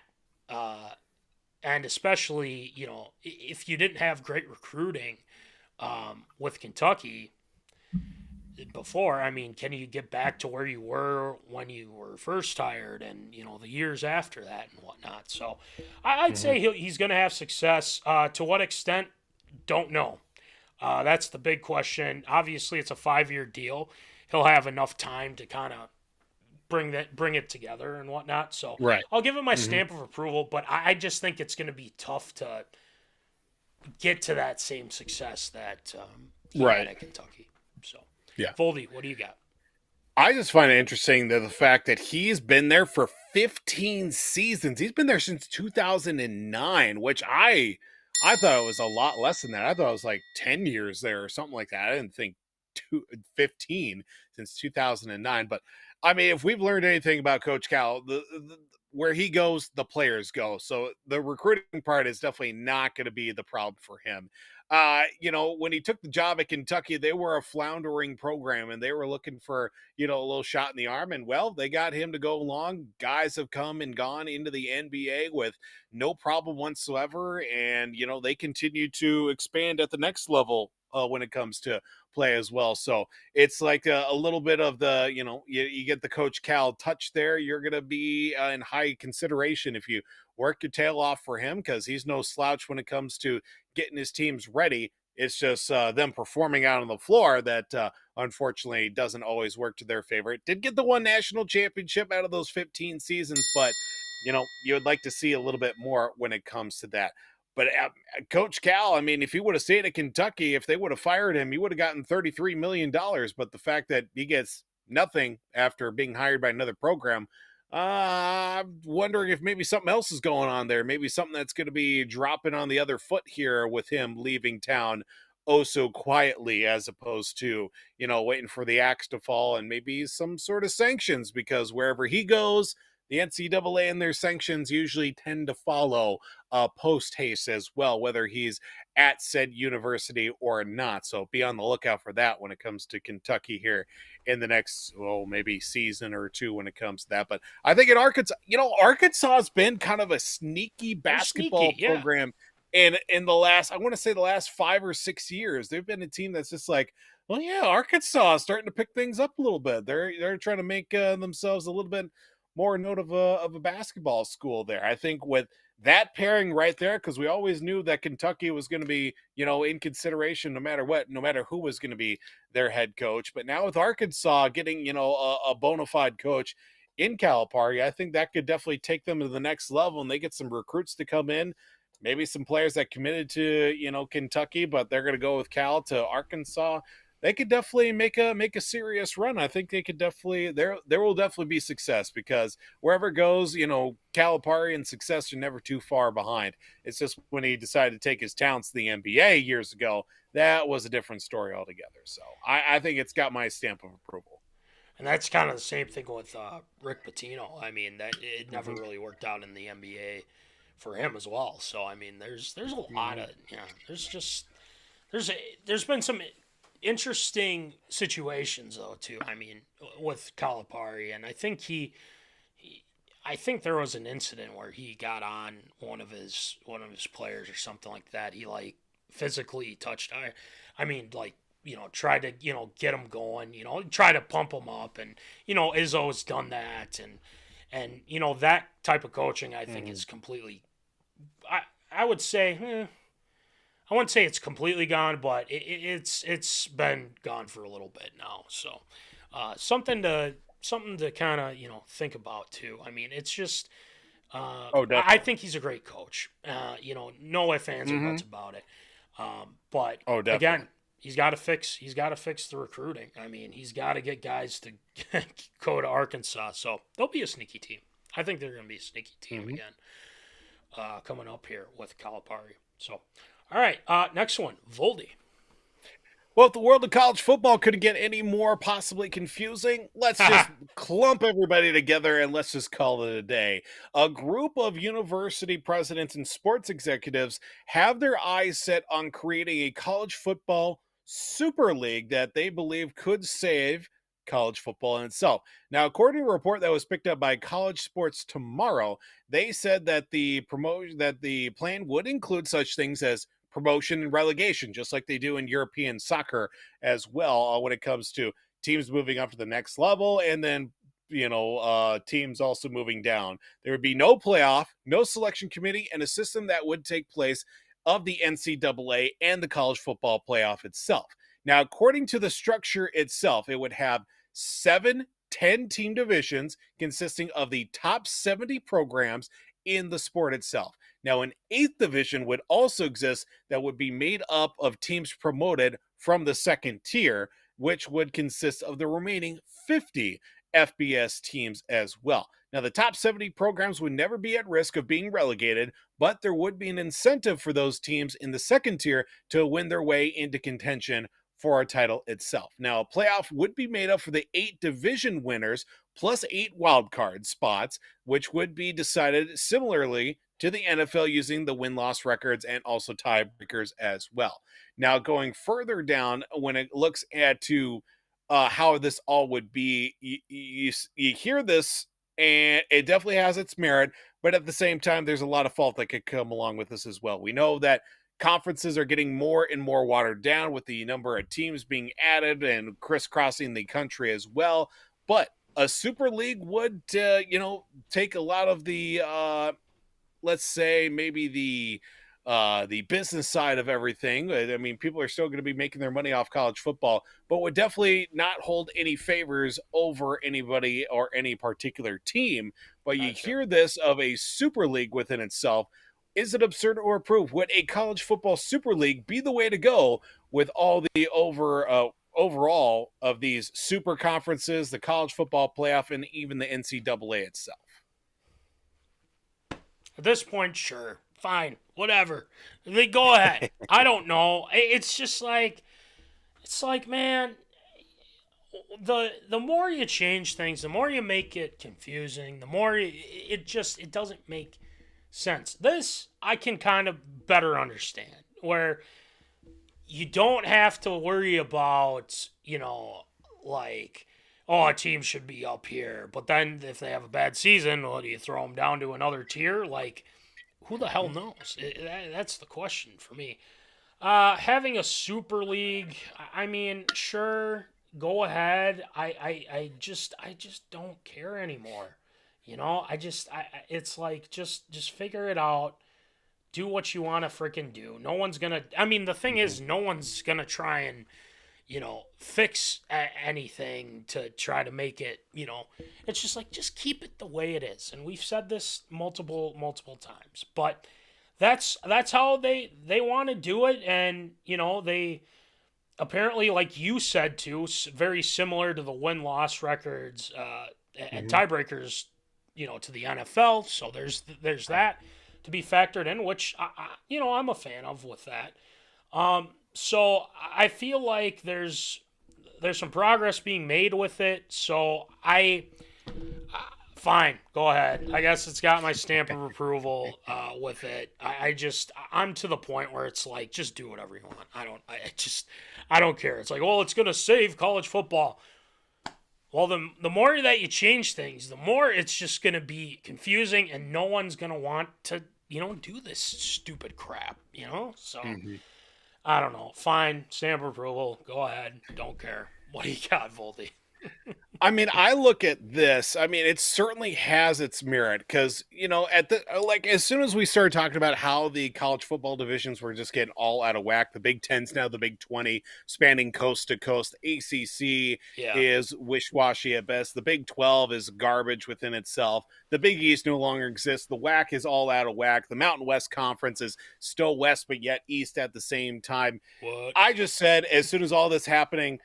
And especially, you know, if you didn't have great recruiting with Kentucky before, I mean, can you get back to where you were when you were first hired and, you know, the years after that and whatnot? So I'd say he's going to have success. To what extent? Don't know. That's the big question. Obviously, it's a 5-year deal. He'll have enough time to kind of bring it together and whatnot. So I'll give him my stamp of approval, but I just think it's going to be tough to get to that same success that he had at Kentucky. So Voldy, what do you got? I just find it interesting that the fact that he's been there for 15 seasons. He's been there since 2009, which I thought it was a lot less than that. I thought it was like 10 years there or something like that. I didn't think 15 since 2009, but I mean, if we've learned anything about Coach Cal, where he goes, the players go. So the recruiting part is definitely not going to be the problem for him. You know, when he took the job at Kentucky, they were a floundering program and they were looking for, you know, a little shot in the arm. And well, they got him to go along. Guys have come and gone into the NBA with no problem whatsoever. And, you know, they continue to expand at the next level when it comes to play as well. So it's like a little bit of the, you know, you get the Coach Cal touch there. You're going to be in high consideration if you work your tail off for him, because he's no slouch when it comes to getting his teams ready. It's just them performing out on the floor that unfortunately doesn't always work to their favor. It did get the one national championship out of those 15 seasons, but, you know, you would like to see a little bit more when it comes to that. But Coach Cal, I mean, if he would have stayed at Kentucky, if they would have fired him, he would have gotten $33 million. But the fact that he gets nothing after being hired by another program, I'm wondering if maybe something else is going on there. Maybe something that's going to be dropping on the other foot here with him leaving town oh so quietly, as opposed to, you know, waiting for the axe to fall and maybe some sort of sanctions, because wherever he goes, the NCAA and their sanctions usually tend to follow post haste as well, whether he's at said university or not. So be on the lookout for that when it comes to Kentucky here in the next, maybe season or two when it comes to that. But I think in Arkansas, you know, Arkansas has been kind of a sneaky basketball program. And in the last, I want to say the last 5 or 6 years, they've been a team that's just like, well, yeah, Arkansas is starting to pick things up a little bit. They're trying to make themselves a little bit more note of a basketball school there. I think with that pairing right there, because we always knew that Kentucky was going to be, you know, in consideration no matter what, no matter who was going to be their head coach. But now with Arkansas getting, you know, a bona fide coach in Calipari, I think that could definitely take them to the next level, and they get some recruits to come in. Maybe some players that committed to, you know, Kentucky, but they're going to go with Cal to Arkansas. they could definitely make a serious run. I think they could definitely there will definitely be success because wherever it goes, Calipari and success are never too far behind. It's just when he decided to take his talents to the NBA years ago, that was a different story altogether. So I think it's got my stamp of approval. And that's kind of the same thing with Rick Pitino. I mean, that it never really worked out in the NBA for him as well. So I mean, there's a lot of there's been some interesting situations though too. I mean, with Calipari, and I think I think there was an incident where he got on one of his players or something like that. He like physically touched. I mean, like, tried to get him going. Try to pump him up, and Izzo's done that, and that type of coaching I think is completely. I would say. I wouldn't say it's completely gone, but it's been gone for a little bit now. So something to kind of think about too. I mean, it's just I think he's a great coach. No ifs, ands, or buts about it. But again, he's got to fix the recruiting. I mean, he's got to get guys to go to Arkansas. So they'll be a sneaky team. I think they're going to be a sneaky team again coming up here with Calipari. So. All right, next one, Voldy. Well, if the world of college football couldn't get any more possibly confusing, let's just clump everybody together and let's just call it a day. A group of university presidents and sports executives have their eyes set on creating a college football super league that they believe could save college football in itself. Now, according to a report that was picked up by College Sports Tomorrow, they said that the plan would include such things as promotion and relegation, just like they do in European soccer as well, when it comes to teams moving up to the next level, and then teams also moving down. There would be no playoff, no selection committee, and a system that would take place of the NCAA and the college football playoff itself. Now, according to the structure itself, it would have 7 10-team divisions consisting of the top 70 programs in the sport itself. Now, an 8th division would also exist that would be made up of teams promoted from the second tier, which would consist of the remaining 50 FBS teams as well. Now, the top 70 programs would never be at risk of being relegated, but there would be an incentive for those teams in the second tier to win their way into contention for a title itself. Now, a playoff would be made up for the 8 division winners plus 8 wildcard spots, which would be decided similarly to the NFL using the win-loss records and also tiebreakers as well. Now, going further down, when it looks at how this all would be, you hear this, and it definitely has its merit, but at the same time, there's a lot of fault that could come along with this as well. We know that conferences are getting more and more watered down with the number of teams being added and crisscrossing the country as well. But a super league would, take a lot of the, let's say maybe the business side of everything. I mean, people are still going to be making their money off college football, but would definitely not hold any favors over anybody or any particular team. But you hear this of a super league within itself. Is it absurd or approved? Would a college football super league be the way to go with all the overall of these super conferences, the college football playoff, and even the NCAA itself? At this point, sure, fine, whatever. They go ahead. I don't know. It's just like, man, the more you change things, the more you make it confusing, the more it doesn't make sense. This I can kind of better understand, where you don't have to worry about, like, oh, a team should be up here, but then if they have a bad season, well, do you throw them down to another tier? Like, who the hell knows? That's the question for me. Having a super league, I mean, sure, go ahead. I just don't care anymore. It's like, just figure it out. Do what you want to freaking do. No one's going to, I mean, the thing is, no one's going to try and, fix anything to try to make it, it's just like, just keep it the way it is. And we've said this multiple times, but that's how they want to do it. And, apparently, like you said too, very similar to the win-loss records and tiebreakers, to the NFL. So there's that to be factored in, which I'm a fan of with that. So I feel like there's some progress being made with it. So fine, go ahead. I guess it's got my stamp of approval with it. I'm to the point where it's like, just do whatever you want. I don't care. It's like, well, it's gonna save college football. Well, the more that you change things, the more it's just gonna be confusing, and no one's gonna want to do this stupid crap. So. I don't know. Fine. Stamp approval. Go ahead. Don't care. What do you got, Voldy? I mean, I look at this. I mean, it certainly has its merit because, as soon as we started talking about how the college football divisions were just getting all out of whack, the Big Ten's now the Big 20, spanning coast to coast. ACC is wish-washy at best. The Big 12 is garbage within itself. The Big East no longer exists. The WAC is all out of whack. The Mountain West Conference is still West, but yet East at the same time. What? I just said, as soon as all this happening,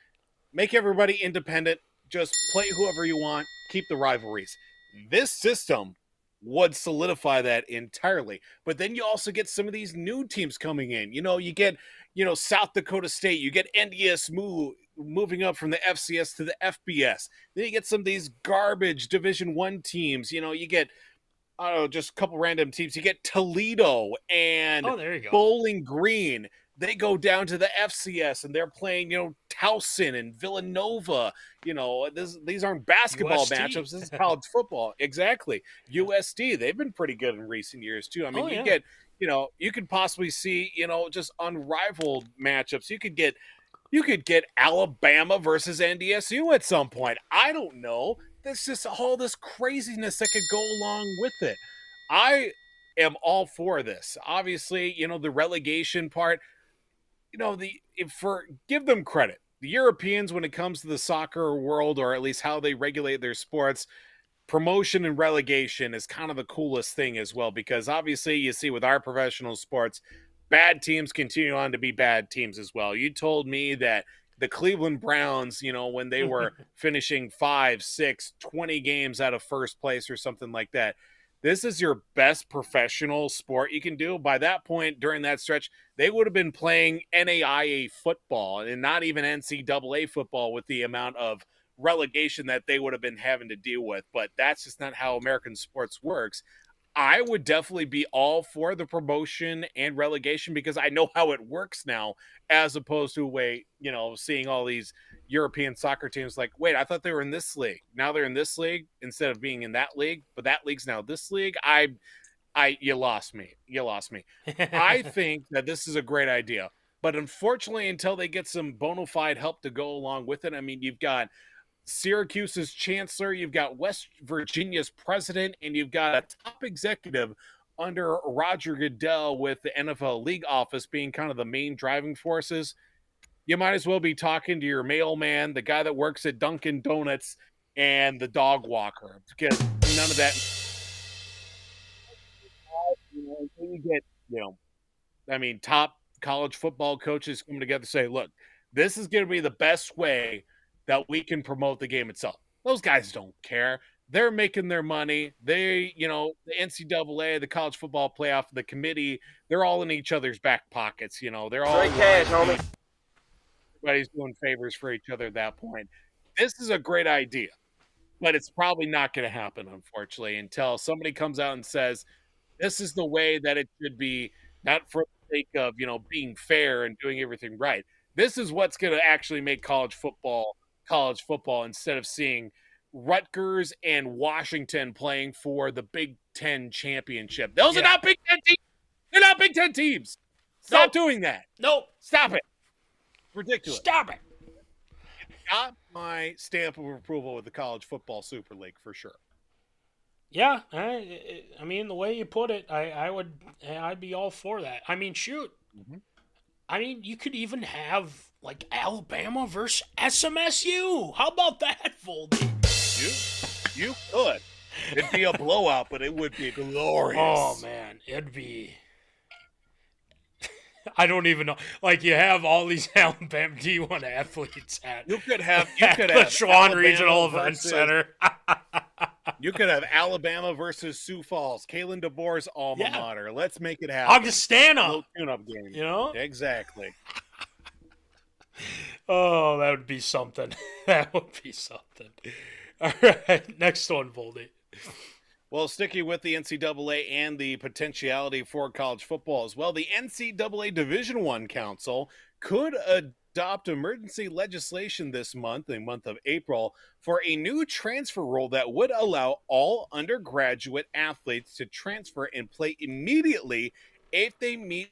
make everybody independent. Just play whoever you want. Keep the rivalries. This system would solidify that entirely. But then you also get some of these new teams coming in. You get, South Dakota State. You get NDSU moving up from the FCS to the FBS. Then you get some of these garbage Division I teams. You get, just a couple random teams. You get Toledo and there you go. Bowling Green. They go down to the FCS and they're playing, Towson and Villanova. These aren't basketball USD. matchups. This is college football. Exactly. USD, they've been pretty good in recent years too. I mean, get, you could possibly see, just unrivaled matchups. You could get Alabama versus NDSU at some point. I don't know. There's just all this craziness that could go along with it. I am all for this. Obviously, the relegation part, give them credit. The Europeans, when it comes to the soccer world, or at least how they regulate their sports, promotion and relegation is kind of the coolest thing as well, because obviously you see with our professional sports, bad teams continue on to be bad teams as well. You told me that the Cleveland Browns, when they were finishing 5, 6, 20 games out of first place or something like that, this is your best professional sport you can do. By that point, during that stretch, they would have been playing NAIA football and not even NCAA football with the amount of relegation that they would have been having to deal with. But that's just not how American sports works. I would definitely be all for the promotion and relegation because I know how it works now, as opposed to seeing all these European soccer teams like, wait, I thought they were in this league. Now they're in this league instead of being in that league, but that league's now this league. You lost me. I think that this is a great idea, but unfortunately, until they get some bona fide help to go along with it, I mean, you've got Syracuse's chancellor, you've got West Virginia's president, and you've got a top executive under Roger Goodell with the NFL league office being kind of the main driving forces. You might as well be talking to your mailman, the guy that works at Dunkin' Donuts, and the dog walker, because none of that. You get, top college football coaches come together and say, look, this is going to be the best way that we can promote the game itself. Those guys don't care. They're making their money. The NCAA, the college football playoff, the committee, they're all in each other's back pockets. They're all Straight cash, homie. Everybody's doing favors for each other at that point. This is a great idea, but it's probably not going to happen, unfortunately, until somebody comes out and says, this is the way that it should be, not for the sake of, being fair and doing everything right. This is what's going to actually make college football instead of seeing Rutgers and Washington playing for the Big Ten championship. Those are not Big Ten teams. They're not Big Ten teams. Stop doing that. Nope. Stop it. Ridiculous. Stop it. Got my stamp of approval with the College Football Super League for sure. Yeah, I mean, the way you put it, I'd be all for that. I mean, shoot. Mm-hmm. I mean, you could even have like Alabama versus SMSU. How about that, Voldy? You could. It'd be a blowout, but it would be glorious. Oh man, it'd be. I don't even know. Like, you have all these Alabama D1 athletes at, You could have the Schwann Alabama Regional Event versus- Center. You could have Alabama versus Sioux Falls, Kalen DeBoer's alma Yeah. mater. Let's make it happen. Augustana. Little tune-up game. You know? Exactly. Oh, that would be something. That would be something. All right, next one, Voldy. Well, sticking with the NCAA and the potentiality for college football as well, the NCAA Division I Council could adopt emergency legislation this month, the month of April, for a new transfer rule that would allow all undergraduate athletes to transfer and play immediately if they meet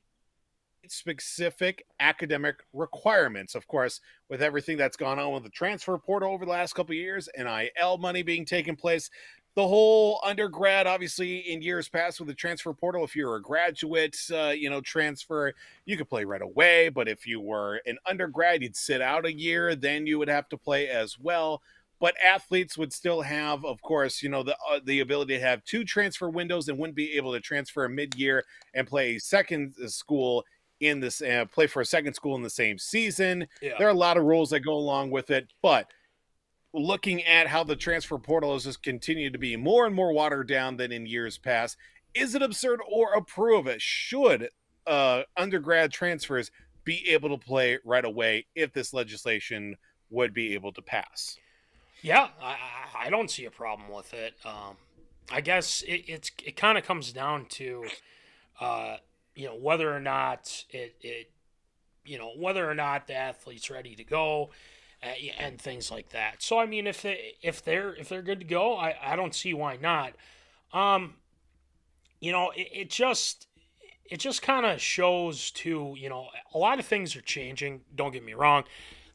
specific academic requirements. Of course, with everything that's gone on with the transfer portal over the last couple of years, NIL money being taken place, the whole undergrad, obviously, in years past with the transfer portal, if you're a graduate, transfer, you could play right away. But if you were an undergrad, you'd sit out a year, then you would have to play as well. But athletes would still have, of course, the ability to have 2 transfer windows and wouldn't be able to transfer mid-year and play a second school in this, play for a second school in the same season. Yeah. There are a lot of rules that go along with it, but looking at how the transfer portal has just continued to be more and more watered down than in years past, is it absurd or approve it? Should undergrad transfers be able to play right away if this legislation would be able to pass? Yeah, I don't see a problem with it. I guess it kind of comes down to, whether or not whether or not the athlete's ready to go, and things like that. So I mean, if they're good to go, I don't see why not. It just kind of shows too. A lot of things are changing. Don't get me wrong,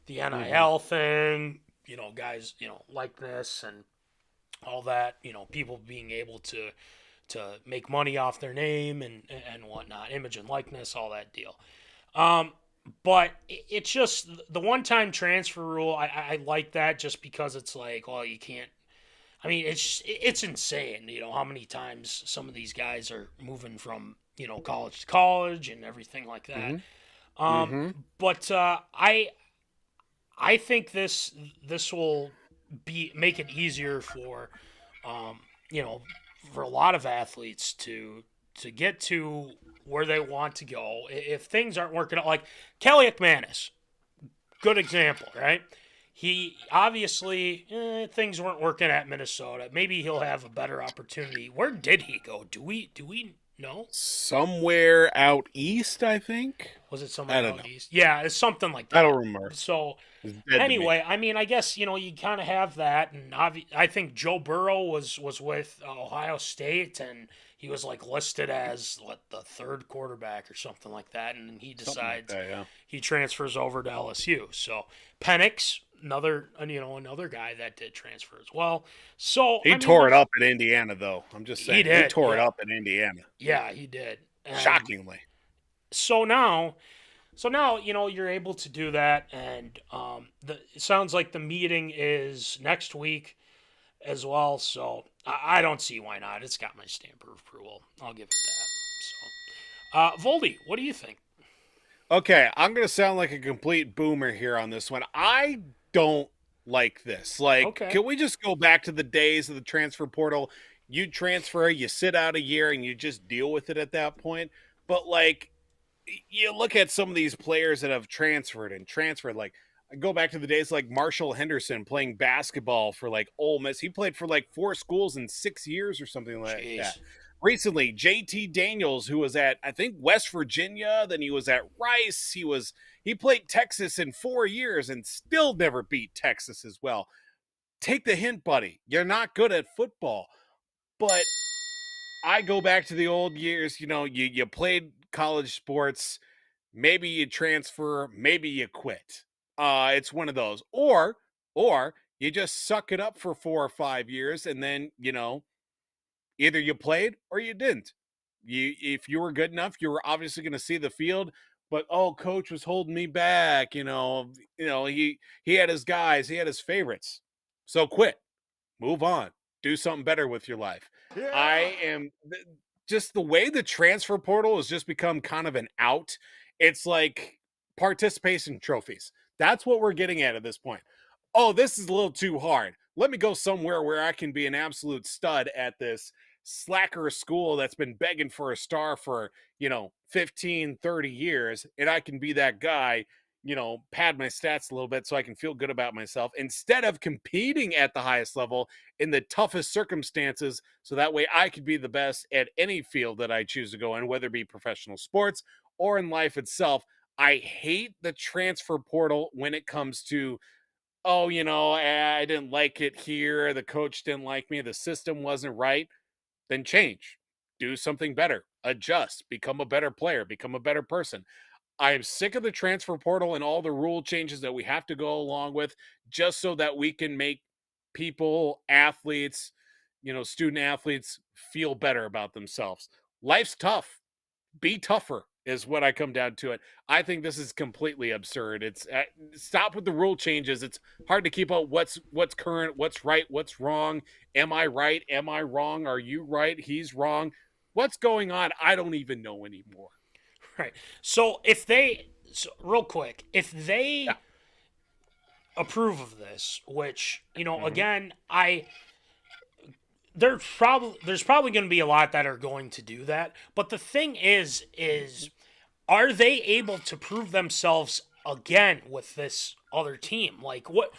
the NIL thing. Guys, likeness and all that. People being able to make money off their name and whatnot, image and likeness, all that deal. But it's just the one-time transfer rule. I like that just because it's like, well, you can't. I mean, it's insane. How many times some of these guys are moving from college to college and everything like that. But I think this will make it easier for for a lot of athletes to get to where they want to go if things aren't working out. Like Kelly McManus, good example, right? He obviously things weren't working at Minnesota. Maybe he'll have a better opportunity. Where did he go? Do we know? Somewhere out east, I think. Was it somewhere out east? Yeah, it's something like that. I don't remember. So anyway, I mean, I guess you kind of have that, and I think Joe Burrow was with Ohio State, and he was like listed as the 3rd quarterback or something like that, and then he decides he transfers over to LSU. So Penix, another guy that did transfer as well. So he tore it up in Indiana, though. I'm just saying he tore it up in Indiana. Yeah, he did. Shockingly. So now you're able to do that, and it sounds like the meeting is next week as well. So I don't see why not. It's got my stamp of approval. I'll give it that. So, Voldy, what do you think? Okay, I'm gonna sound like a complete boomer here on this one. I don't like this. Can we just go back to the days of the transfer portal? You transfer, you sit out a year, and you just deal with it at that point. But you look at some of these players that have transferred. Like, I go back to the days like Marshall Henderson playing basketball for Ole Miss. He played for 4 schools in 6 years or something like that. Recently, JT Daniels, who was at, I think, West Virginia, then he was at Rice. He played Texas in 4 years and still never beat Texas as well. Take the hint, buddy. You're not good at football. But I go back to the old years. You played college sports. Maybe you transfer. Maybe you quit. It's one of those. Or you just suck it up for 4 or 5 years, and then, either you played or you didn't. If you were good enough, you were obviously going to see the field. But coach was holding me back. He had his guys. He had his favorites. So quit. Move on. Do something better with your life. Yeah. I am just the way the transfer portal has just become kind of an out It's like participation trophies. That's what we're getting at this point. Oh, this is a little too hard. Let me go somewhere where I can be an absolute stud at this slacker school that's been begging for a star for, 15, 30 years. And I can be that guy, pad my stats a little bit so I can feel good about myself instead of competing at the highest level in the toughest circumstances. So that way I could be the best at any field that I choose to go in, whether it be professional sports or in life itself. I hate the transfer portal when it comes to, oh, I didn't like it here. The coach didn't like me. The system wasn't right. Then change, do something better, adjust, become a better player, become a better person. I am sick of the transfer portal and all the rule changes that we have to go along with just so that we can make people, athletes, student athletes feel better about themselves. Life's tough. Be tougher is what I come down to it. I think this is completely absurd. It's stop with the rule changes. It's hard to keep up what's current, what's right, what's wrong. Am I right? Am I wrong? Are you right? He's wrong. What's going on? I don't even know anymore. Right. So real quick, if they approve of this, which, again, there's probably going to be a lot that are going to do that. But the thing is are they able to prove themselves again with this other team? Like what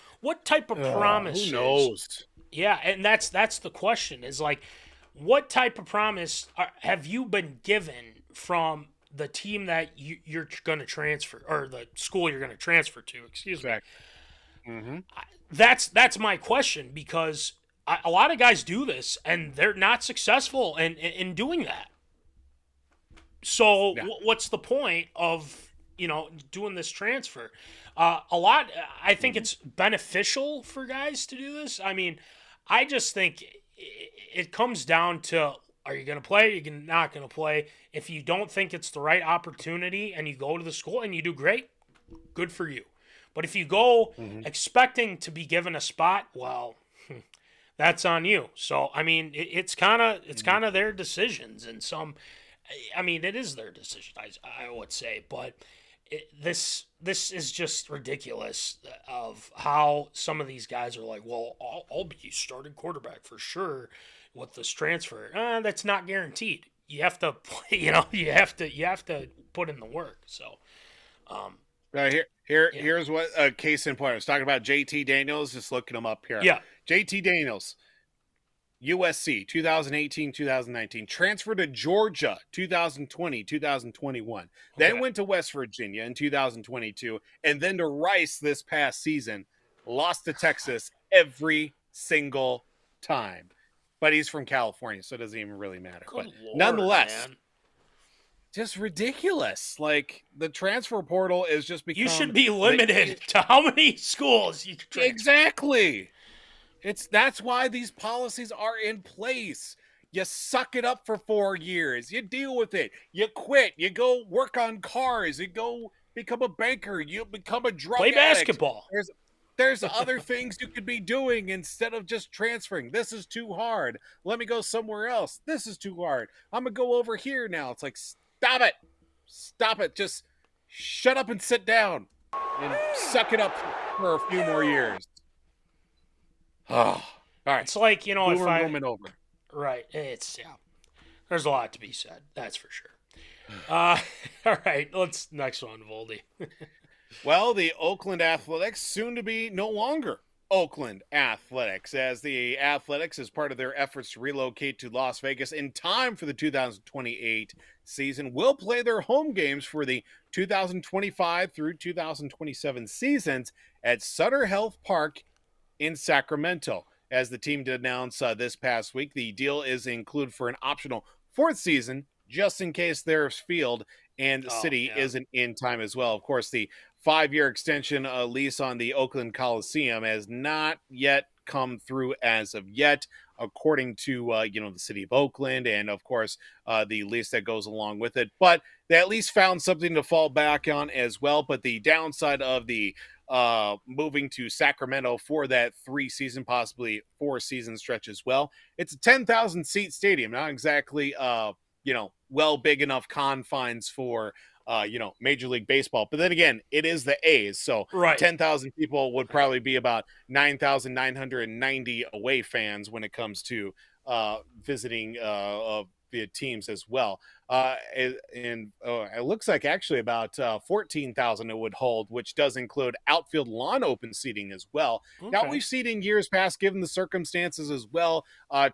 type of promises? Who knows? Yeah, and that's the question is like, what type of promise have you been given from the team that you're going to transfer, or the school you're going to transfer to? Excuse me. Mm-hmm. That's my question, because a lot of guys do this and they're not successful in doing that. So what's the point of, doing this transfer? I think it's beneficial for guys to do this. I mean, I just think it comes down to, are you going to play? Are you not going to play? If you don't think it's the right opportunity and you go to the school and you do great, good for you. But if you go expecting to be given a spot, well, that's on you. So, I mean, it's kind of their decisions, and it is their decision, I would say. But this is just ridiculous of how some of these guys are like, well, I'll be starting quarterback for sure with this transfer. That's not guaranteed. You have to, you have to put in the work. So, Right here's what a case in point. I was talking about JT Daniels, just looking him up here. Yeah. JT Daniels, USC 2018-2019, transferred to Georgia 2020-2021, then went to West Virginia in 2022, and then to Rice this past season. Lost to Texas every single time. But he's from California, so it doesn't even really matter. Good but Lord, nonetheless, man. Just ridiculous. Like, the transfer portal is just become... You should be limited to how many schools you can transfer. Exactly. That's why these policies are in place. You suck it up for 4 years. You deal with it. You quit. You go work on cars. You go become a banker. You become a drug Play addict. basketball. There's other things you could be doing instead of just transferring. This is too hard. Let me go somewhere else. This is too hard. I'm going to go over here now. It's like, stop it. Stop it. Just shut up and sit down and suck it up for a few more years. Oh, all right. It's like, Boomer moment over. Right. There's a lot to be said. That's for sure. All right. Next one, Voldy. Well, the Oakland Athletics, soon to be no longer Oakland Athletics, as the Athletics, as part of their efforts to relocate to Las Vegas in time for the 2028 season, will play their home games for the 2025 through 2027 seasons at Sutter Health Park in Sacremento. As the team did announce this past week, the deal is included for an optional fourth season, just in case their field and city isn't in time as well. Of course, the 5-year extension lease on the Oakland Coliseum has not yet come through as of yet, according to the city of Oakland, and of course the lease that goes along with it. But they at least found something to fall back on as well. But the downside of the moving to Sacramento for that 3-season, possibly 4-season stretch as well, it's a 10,000 seat stadium, not exactly well big enough confines for Major League Baseball. But then again, it is the A's. So Right. 10,000 people would probably be about 9,990 away fans when it comes to visiting the teams as well. It looks like actually about 14,000 it would hold, which does include outfield lawn open seating as well. Okay. Now, we've seen in years past, given the circumstances as well,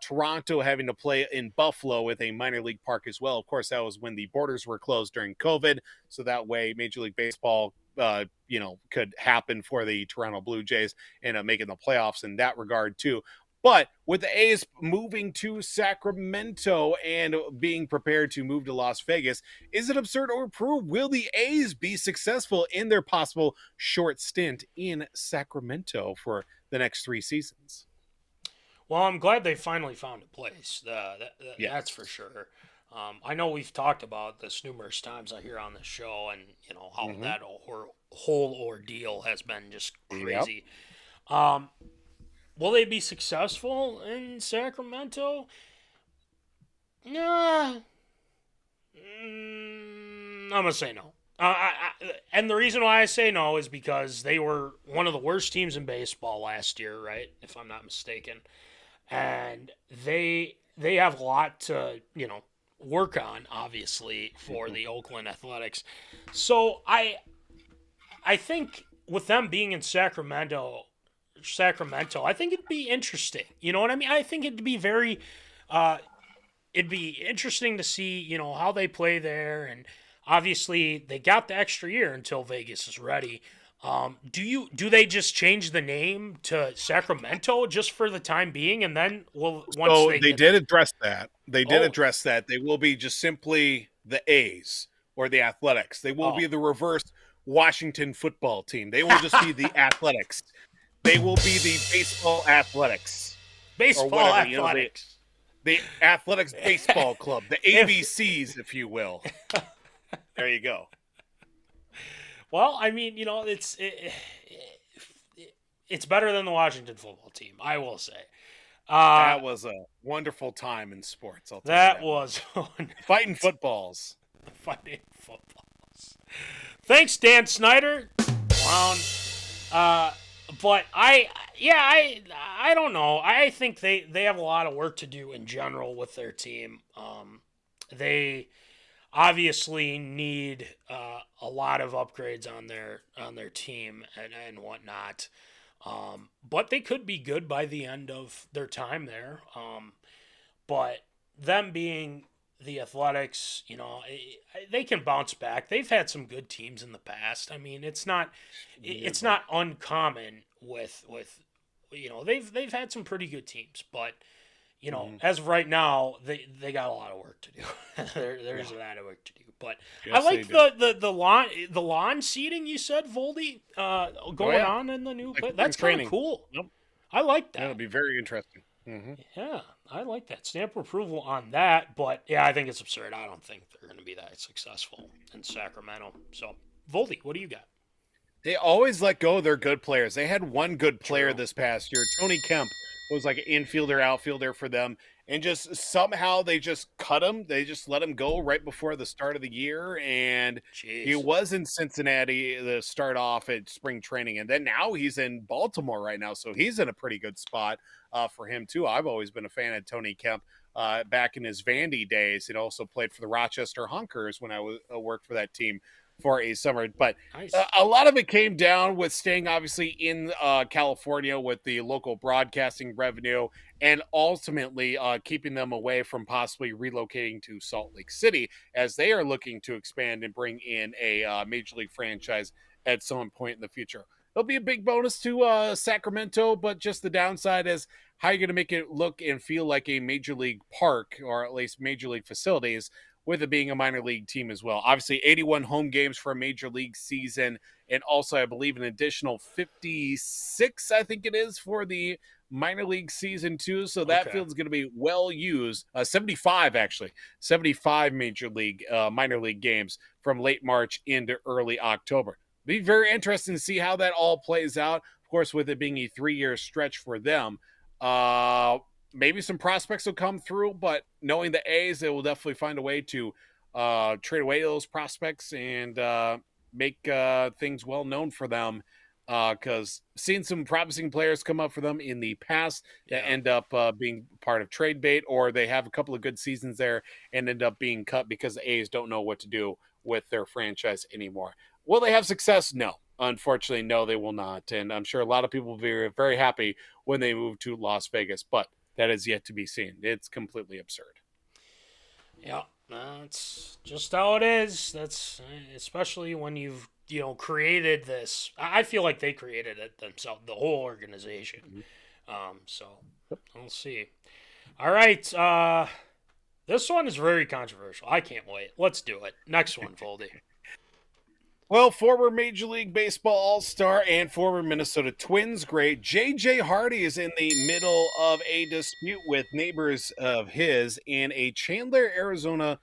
Toronto having to play in Buffalo with a minor league park as well. Of course, that was when the borders were closed during COVID, so that way Major League Baseball could happen for the Toronto Blue Jays and making the playoffs in that regard too. But with the A's moving to Sacramento and being prepared to move to Las Vegas, is it absurd or true? Will the A's be successful in their possible short stint in Sacramento for the next 3 seasons? Well, I'm glad they finally found a place. That's for sure. I know we've talked about this numerous times I hear on the show, and how that whole ordeal has been just crazy. Yep. Will they be successful in Sacramento? Nah. I'm going to say no. And the reason why I say no is because they were one of the worst teams in baseball last year, right? If I'm not mistaken. And they have a lot to, work on, obviously, for the Oakland Athletics. So I think with them being in Sacramento, I think it'd be interesting. You know what I mean? I think it'd be very, it'd be interesting to see, how they play there. And obviously they got the extra year until Vegas is ready. Do they just change the name to Sacramento just for the time being? And then they did address that. They did address that. They will be just simply the A's or the Athletics. They will be the reverse Washington football team. They will just be the Athletics. They will be the baseball athletics. Baseball athletics. The Athletics Baseball Club. The ABCs, if you will. There you go. Well, I mean, it's better than the Washington football team, I will say. That was a wonderful time in sports. I'll tell you that was fighting footballs. Fighting footballs. Thanks, Dan Snyder. Clown. But I don't know. I think they have a lot of work to do in general with their team. They obviously need a lot of upgrades on their team and whatnot. But they could be good by the end of their time there. But them being the Athletics, they can bounce back. They've had some good teams in the past. I mean, it's not uncommon with they've had some pretty good teams, but as of right now, they got a lot of work to do. There's a lot of work to do. But I like the lawn seating you said, Voldy, going on in the new place. That's kind of cool. Yep. I like that. That'll be very interesting. Mm-hmm. Yeah, I like that. Stamp approval on that, but I think it's absurd. I don't think they're going to be that successful in Sacramento. So, Voldy, what do you got? They always let go of their good players. They had one good player this past year. Tony Kemp was like an infielder, outfielder for them. And just somehow they just cut him. They just let him go right before the start of the year. And he was in Cincinnati to start off at spring training. And then now he's in Baltimore right now. So he's in a pretty good spot for him too. I've always been a fan of Tony Kemp back in his Vandy days. He also played for the Rochester Hunkers when I worked for that team for a summer. But nice. A lot of it came down with staying obviously in California with the local broadcasting revenue and ultimately keeping them away from possibly relocating to Salt Lake City as they are looking to expand and bring in a major league franchise at some point in the future. It'll be a big bonus to Sacramento, but just the downside is how you're going to make it look and feel like a major league park or at least major league facilities with it being a minor league team as well. Obviously, 81 home games for a major league season, and also, I believe, an additional 56, I think it is, for the minor league season too. So that field's going to be well used. 75, actually. 75 minor league games from late March into early October. Be very interesting to see how that all plays out. Of course, with it being a 3-year stretch for them. Maybe some prospects will come through, but knowing the A's, they will definitely find a way to trade away those prospects and make things well known for them. Because seen some promising players come up for them in the past that end up being part of trade bait, or they have a couple of good seasons there and end up being cut because the A's don't know what to do with their franchise anymore. Will they have success? No. Unfortunately, no, they will not. And I'm sure a lot of people will be very, very happy when they move to Las Vegas, but that is yet to be seen. It's completely absurd. Yeah, that's just how it is. That's especially when you've created this. I feel like they created it themselves, the whole organization. So we'll see. All right, this one is very controversial. I can't wait. Let's do it. Next one, Voldy. Well, former Major League Baseball All-Star and former Minnesota Twins great jjhardy is in the middle of a dispute with neighbors of his in a Chandler, Arizona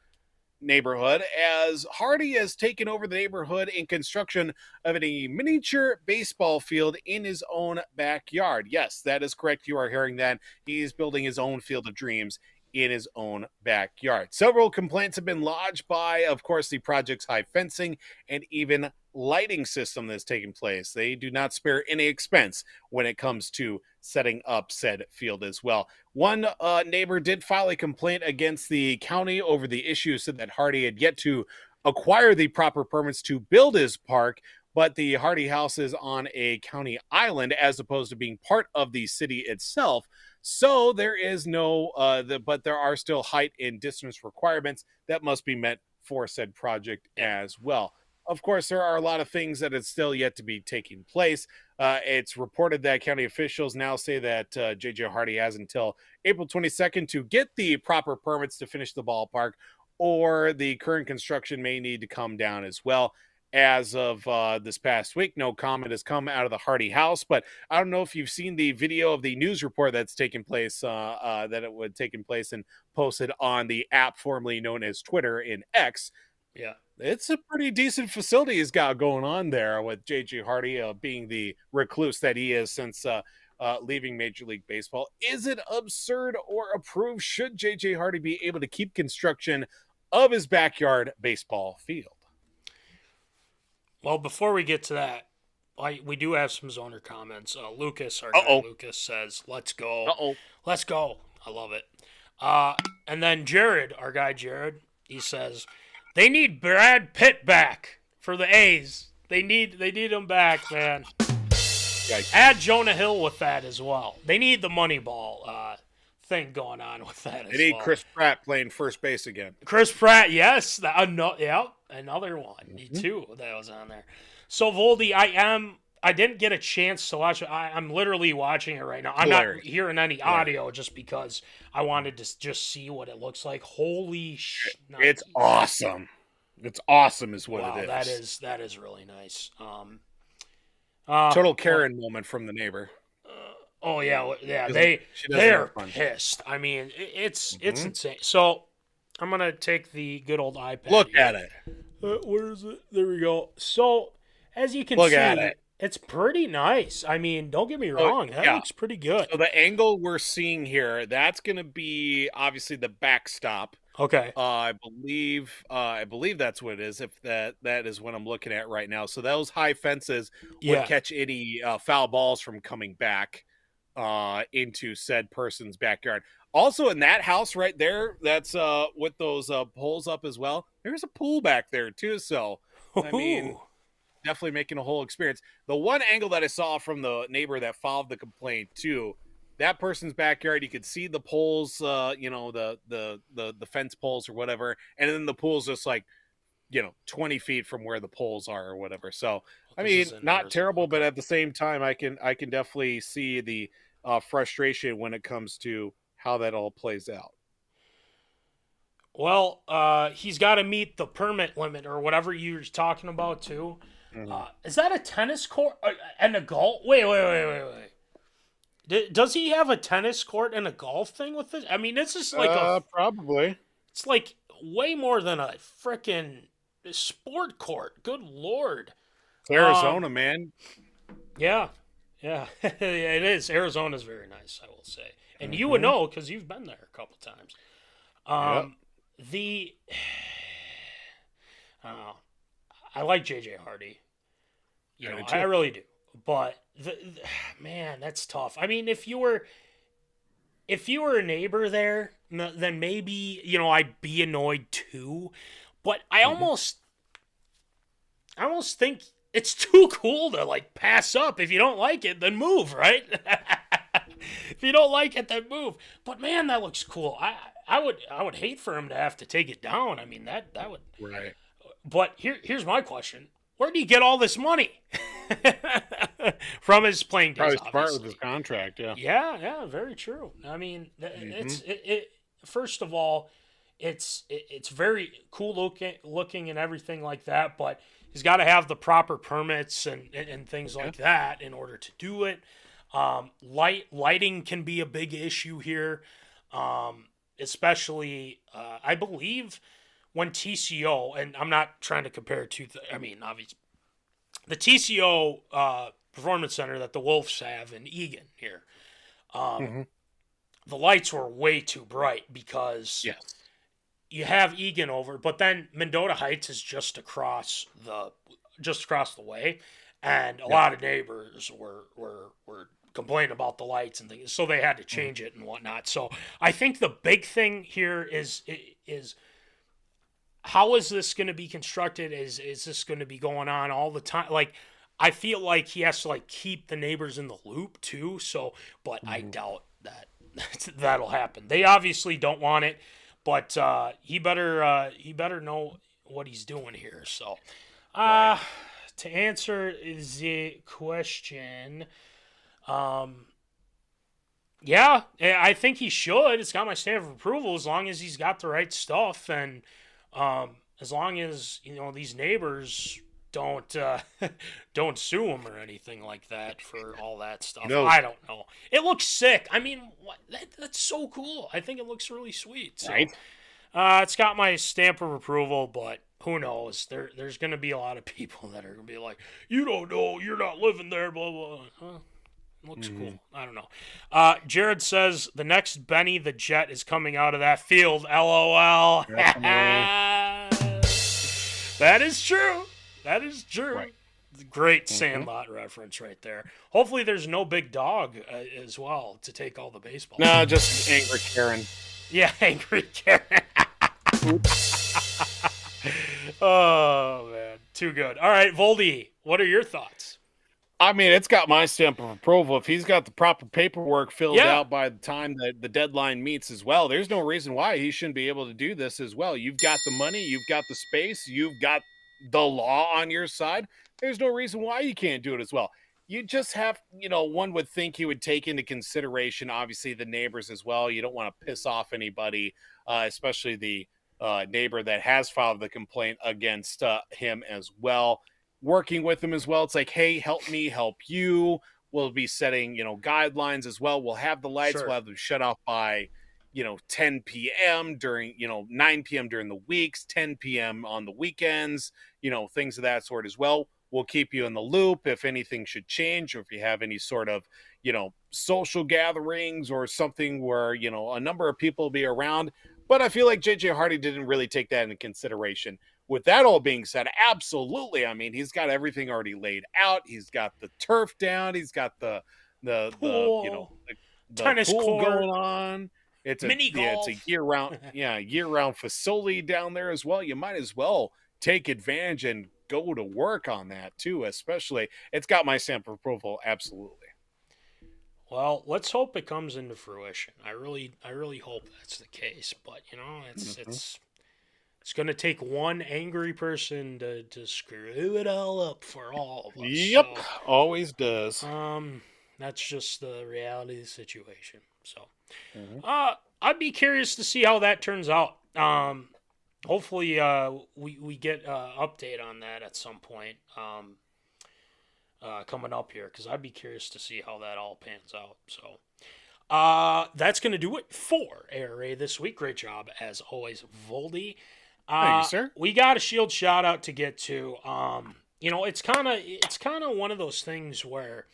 neighborhood, as Hardy has taken over the neighborhood in construction of a miniature baseball field in his own backyard. Yes, that is correct. You are hearing that. He's building his own field of dreams in his own backyard. Several complaints have been lodged by, of course, the project's high fencing and even lighting system that's taking place. They do not spare any expense when it comes to setting up said field as well. One neighbor did file a complaint against the county over the issue, said that Hardy had yet to acquire the proper permits to build his park, but the Hardy house is on a county island as opposed to being part of the city itself. So there is no, but there are still height and distance requirements that must be met for said project as well. Of course, there are a lot of things that is still yet to be taking place. It's reported that county officials now say that jjhardy has until April 22nd to get the proper permits to finish the ballpark, or the current construction may need to come down as well. As of this past week, no comment has come out of the Hardy house, but I don't know if you've seen the video of the news report that's taken place, that it would taken place and posted on the app formerly known as Twitter in X. Yeah. It's a pretty decent facility he's got going on there with jjhardy being the recluse that he is since leaving Major League Baseball. Is it absurd or approved? Should jjhardy be able to keep construction of his backyard baseball field? Well, before we get to that, we do have some zoner comments. Lucas, our guy Lucas says, "Let's go, let's go." I love it. And then Jared, our guy Jared, he says, "They need Brad Pitt back for the A's. They need him back, man." Yikes. Add Jonah Hill with that as well. They need the Moneyball thing going on with that. They need Chris Pratt playing first base again. Chris Pratt, yes, another one. Me too. That was on there. So Voldy, I didn't get a chance to watch it. I'm literally watching it right now. I'm not hearing any audio just because I wanted to just see what it looks like. Holy shit! It's awesome. It's awesome, is what it is. That is really nice. Total Karen moment from the neighbor. Oh yeah. They're pissed. I mean, it's insane. So I'm gonna take the good old iPad. Look at it. Where is it? There we go. So as you can see, it's pretty nice. I mean, don't get me wrong. That looks pretty good. So the angle we're seeing here, that's gonna be obviously the backstop. Okay. I believe that's what it is. If that is what I'm looking at right now. So those high fences would catch any foul balls from coming back into said person's backyard. Also in that house right there, that's with those poles up as well, there's a pool back there too. So I mean, definitely making a whole experience. The one angle that I saw from the neighbor that filed the complaint too, that person's backyard, you could see the poles, the fence poles or whatever, and then the pool's just like 20 feet from where the poles are or whatever. So I mean, not terrible, but at the same time, I can definitely see the frustration when it comes to how that all plays out. Well, he's got to meet the permit limit or whatever you're talking about too. Mm-hmm. Is that a tennis court and a golf? Wait. Does he have a tennis court and a golf thing with this? I mean, this is like probably. It's like way more than a frickin' sport court. Good Lord. Arizona, man. Yeah. It is. Arizona's very nice, I will say. And you would know because you've been there a couple times. I like jjhardy. do I too. really do. But man, that's tough. I mean, if you were a neighbor there, then maybe I'd be annoyed too. But I almost think it's too cool to like pass up. If you don't like it, then move, right? If you don't like it, then move. But man, that looks cool. I would hate for him to have to take it down. I mean that would. Right. But here's my question: where do you get all this money? From his playing days, Probably obviously. smart with his contract, yeah. Yeah, very true. I mean, first of all, it's very cool looking and everything like that, but he's got to have the proper permits and things like that in order to do it. Lighting can be a big issue here, especially I believe when TCO, and I'm not trying to compare I mean, obviously, the TCO Performance Center that the Wolves have in Eagan here, the lights were way too bright because you have Eagan over, but then Mendota Heights is just across the way, and a lot of neighbors were complaining about the lights and things, so they had to change it and whatnot. So I think the big thing here is how is this going to be constructed? Is this going to be going on all the time? Like, I feel like he has to like keep the neighbors in the loop too. So, but I doubt that that'll happen. They obviously don't want it, but he better know what he's doing here. So, to answer the question, yeah, I think he should. It's got my stamp of approval as long as he's got the right stuff, and as long as these neighbors don't sue him or anything like that for all that stuff. No. I don't know. It looks sick. I mean, that's so cool. I think it looks really sweet. So, Right. It's got my stamp of approval, but who knows? There's going to be a lot of people that are going to be like, you don't know, you're not living there, blah, blah. Huh? Looks cool. I don't know. Jared says the next Benny the Jet is coming out of that field. LOL. That is true. That is true. Right. Great Sandlot reference right there. Hopefully there's no big dog as well to take all the baseball. No, just angry Karen. Yeah, angry Karen. Oh, man. Too good. All right, Voldy, what are your thoughts? I mean, it's got my stamp of approval. If he's got the proper paperwork filled out by the time that the deadline meets as well, there's no reason why he shouldn't be able to do this as well. You've got the money, you've got the space, you've got the law on your side. There's no reason why you can't do it as well. You just have, one would think he would take into consideration, obviously, the neighbors as well. You don't want to piss off anybody, especially the neighbor that has filed the complaint against him as well. Working with them as well. It's like, hey, help me, help you. We'll be setting, guidelines as well. We'll have the lights. Sure. We'll have them shut off by, 10 p.m. during, 9 p.m. during the weeks, 10 p.m. on the weekends, things of that sort as well. We'll keep you in the loop if anything should change, or if you have any sort of, social gatherings or something where, a number of people will be around. But I feel like jjhardy didn't really take that into consideration. With that all being said, absolutely. I mean, he's got everything already laid out. He's got the turf down. He's got the Pool. the Tennis pool court. going on. It's Mini golf. it's a year-round facility down there as well. You might as well take advantage and go to work on that too, especially. It's got my stamp of approval, absolutely. Well, let's hope it comes into fruition. I really hope that's the case. But it's going to take one angry person to screw it all up for all of us. Yep, So, always does. that's just the reality of the situation. So, I'd be curious to see how that turns out. Hopefully, we get an update on that at some point coming up here, because I'd be curious to see how that all pans out. So, that's going to do it for ARA this week. Great job, as always, Voldy. Thank you, sir. We got a shield shout out to get to. It's kind of one of those things where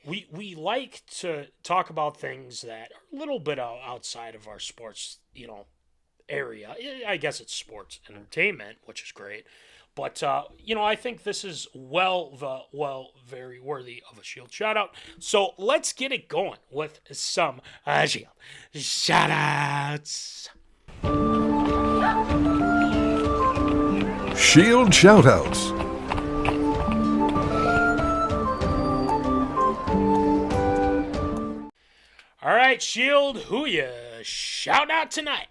we like to talk about things that are a little bit outside of our sports, area. I guess it's sports entertainment, which is great. But, I think this is very worthy of a Shield shout out. So let's get it going with some Shield shout outs. Shield shoutouts. All right, Shield, who you shout out tonight?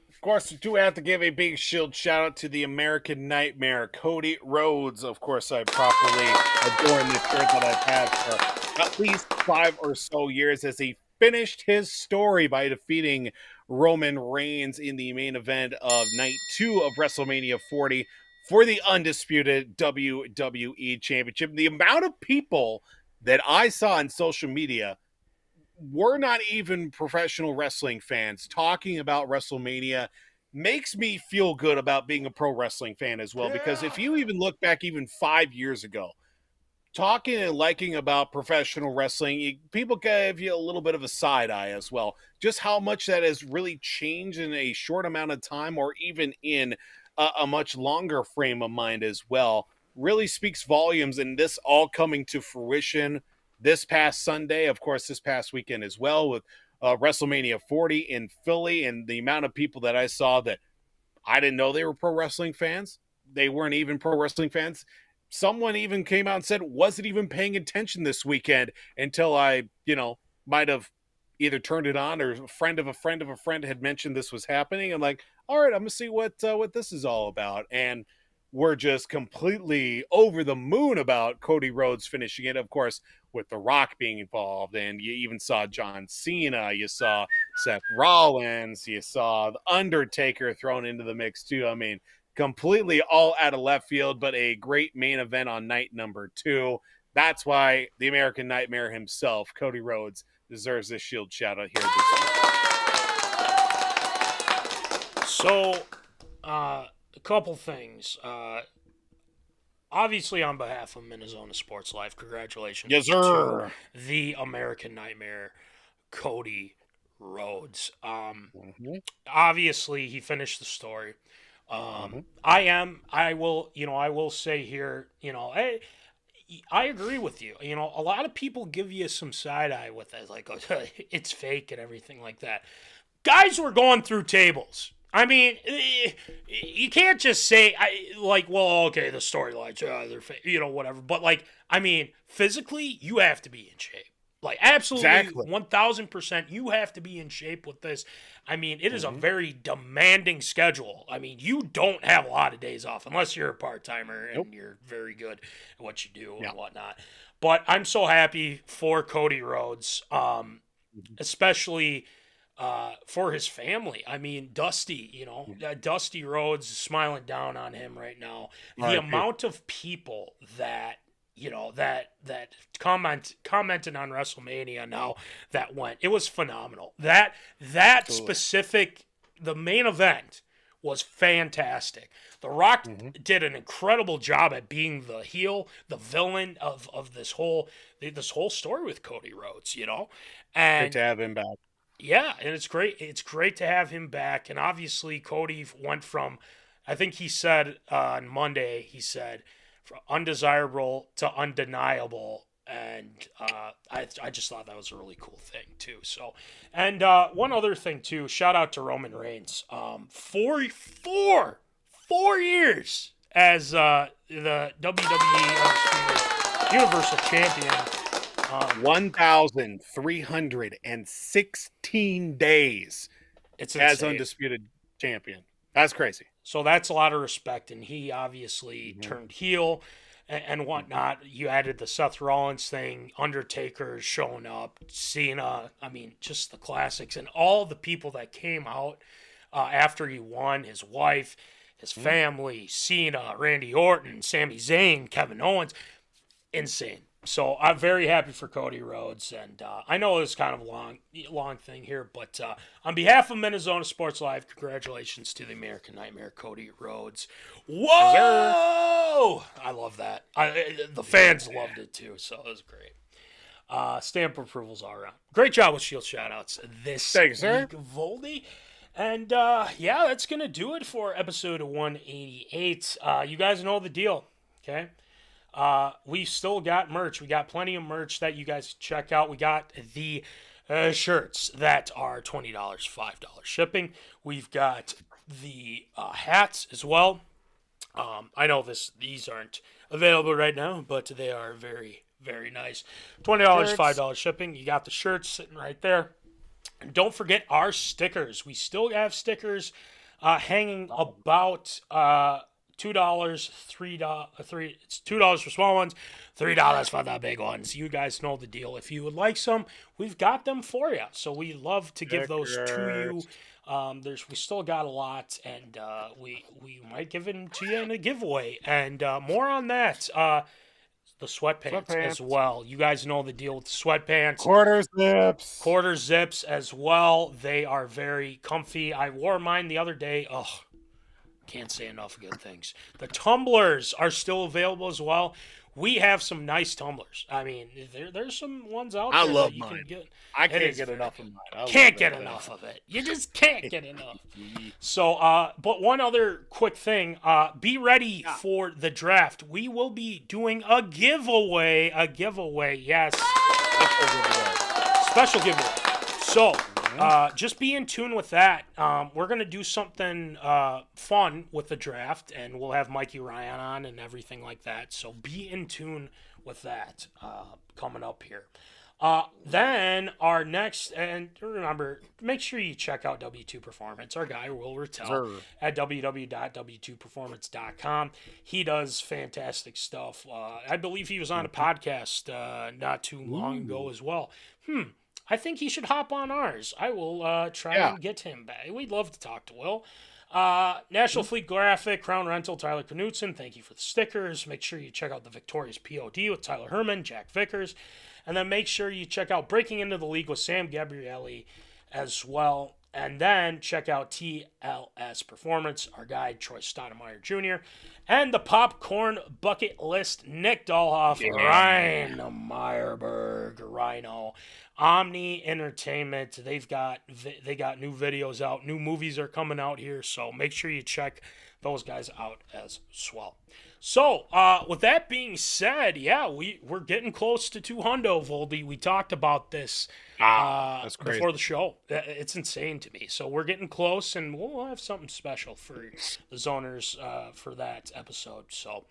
Of course, we do have to give a big Shield shout out to the American Nightmare, codyrhodes. Of course, I properly adorn this shirt that I've had for at least 5 or so years as he finished his story by defeating Roman Reigns in the main event of night 2 of WrestleMania 40 for the undisputed WWE Championship. The amount of people that I saw on social media were not even professional wrestling fans talking about WrestleMania makes me feel good about being a pro wrestling fan as well. Because if you even look back even 5 years ago, talking and liking about professional wrestling, people gave you a little bit of a side eye as well. Just how much that has really changed in a short amount of time, or even in a much longer frame of mind as well, really speaks volumes. And this all coming to fruition this past Sunday, of course, this past weekend as well, with WrestleMania 40 in Philly, and the amount of people that I saw that I didn't know they were pro wrestling fans. They weren't even pro wrestling fans. Someone even came out and said, wasn't even paying attention this weekend until I, might have either turned it on, or a friend of a friend of a friend had mentioned this was happening. I'm like, all right, I'm going to see what this is all about. And we're just completely over the moon about codyrhodes finishing it, of course, with The Rock being involved. And you even saw John Cena, you saw Seth Rollins, you saw The Undertaker thrown into the mix too. I mean, completely all out of left field, but a great main event on night number 2. That's why the American Nightmare himself, Codyrhodes, deserves this Shield shout out here this week. So, a couple things. Obviously, on behalf of MinneZona Sports Life, congratulations to the American Nightmare, Cody Rhodes. Obviously, he finished the story. I will say here, I agree with you. A lot of people give you some side eye with that, like, it's fake and everything like that. Guys were going through tables. I mean, you can't just say, okay, the storylines, they're fake, whatever. But, physically, you have to be in shape. Absolutely, exactly. 1,000%, you have to be in shape with this. I mean, it is a very demanding schedule. I mean, you don't have a lot of days off unless you're a part-timer and you're very good at what you do and whatnot. But I'm so happy for Codyrhodes, especially for his family. I mean, Dusty, Dusty Rhodes is smiling down on him right now. The amount of people that commented on WrestleMania now that went, it was phenomenal. That specific, the main event was fantastic. The Rock did an incredible job at being the heel, the villain of this whole story with Codyrhodes, and great to have him back. Yeah, and it's great. It's great to have him back. And obviously, Cody went from, I think he said on Monday, from undesirable to undeniable. And I just thought that was a really cool thing, too. So, and one other thing, too, shout out to Roman Reigns. 4 years as the WWE Universal Champion. 1,316 days as undisputed champion. That's crazy. So that's a lot of respect, and he obviously turned heel and whatnot. You added the Seth Rollins thing, Undertaker showing up, Cena. I mean, just the classics, and all the people that came out after he won, his wife, his family, Cena, Randy Orton, Sami Zayn, Kevin Owens. Insane. So I'm very happy for Codyrhodes, and I know it's kind of a long thing here, but on behalf of MinneZona Sports Live, congratulations to the American Nightmare, Codyrhodes. Whoa! I love that. The fans loved it too, so it was great. Stamp approvals all around. Great job with Shield shoutouts this week, Voldy. And yeah, that's gonna do it for episode 188. You guys know the deal, okay? We still got merch. We got plenty of merch that you guys check out. We got the shirts that are $20, $5 shipping. We've got the hats as well. I know these aren't available right now, but they are very, very nice. $20, $5 shipping. You got the shirts sitting right there. And don't forget our stickers. We still have stickers hanging about $2, $3. It's $2 for small ones, $3 for the big ones. You guys know the deal. If you would like some, we've got them for you. So we love to give those to you. We still got a lot, and we might give them to you in a giveaway. And more on that. The sweatpants as well. You guys know the deal with the sweatpants. Quarter zips as well. They are very comfy. I wore mine the other day. Oh, can't say enough good things. The tumblers are still available as well. We have some nice tumblers. I mean, there's some ones out there that you can get. I can't get enough of mine. Can't get enough of it. You just can't get enough. So, but one other quick thing. Be ready for the draft. We will be doing a giveaway. Yes. Special giveaway. So, just be in tune with that. We're going to do something fun with the draft, and we'll have Mikey Ryne on and everything like that. So be in tune with that coming up here. Then our next, and remember, make sure you check out W2 Performance. Our guy, Will Rattel, at www.w2performance.com. He does fantastic stuff. I believe he was on a podcast not too long ago as well. I think he should hop on ours. I will try and get him back. We'd love to talk to Will. National Fleet Graphic, Crown Rental, Tyler Knutson. Thank you for the stickers. Make sure you check out the Victorious P.O.D. with Tyler Hermann, Jack Vickers. And then make sure you check out Breaking Into the League with Sam Gabrielli as well. And then check out TLS Performance, our guy, Troy Stoudemire Jr. And the Popcorn Bucket List, Nick Dahlhoff, Ryne, Myhrberg, Rhino, Omni Entertainment. They got new videos out. New movies are coming out here, so make sure you check those guys out as well. So, with that being said, yeah, we're getting close to 200, Voldy. We talked about this that's crazy. Before the show. It's insane to me. So we're getting close, and we'll have something special for the zoners for that episode. So,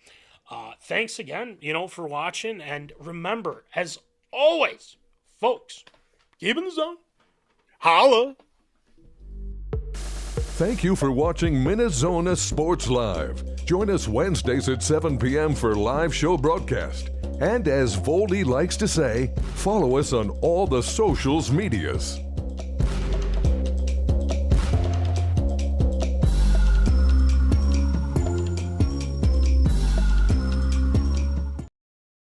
thanks again, for watching, and remember, as always, folks, keep in the zone. Holla! Thank you for watching MinneZona Sports Live. Join us Wednesdays at 7 p.m. for live show broadcast. And as Voldy likes to say, follow us on all the socials medias.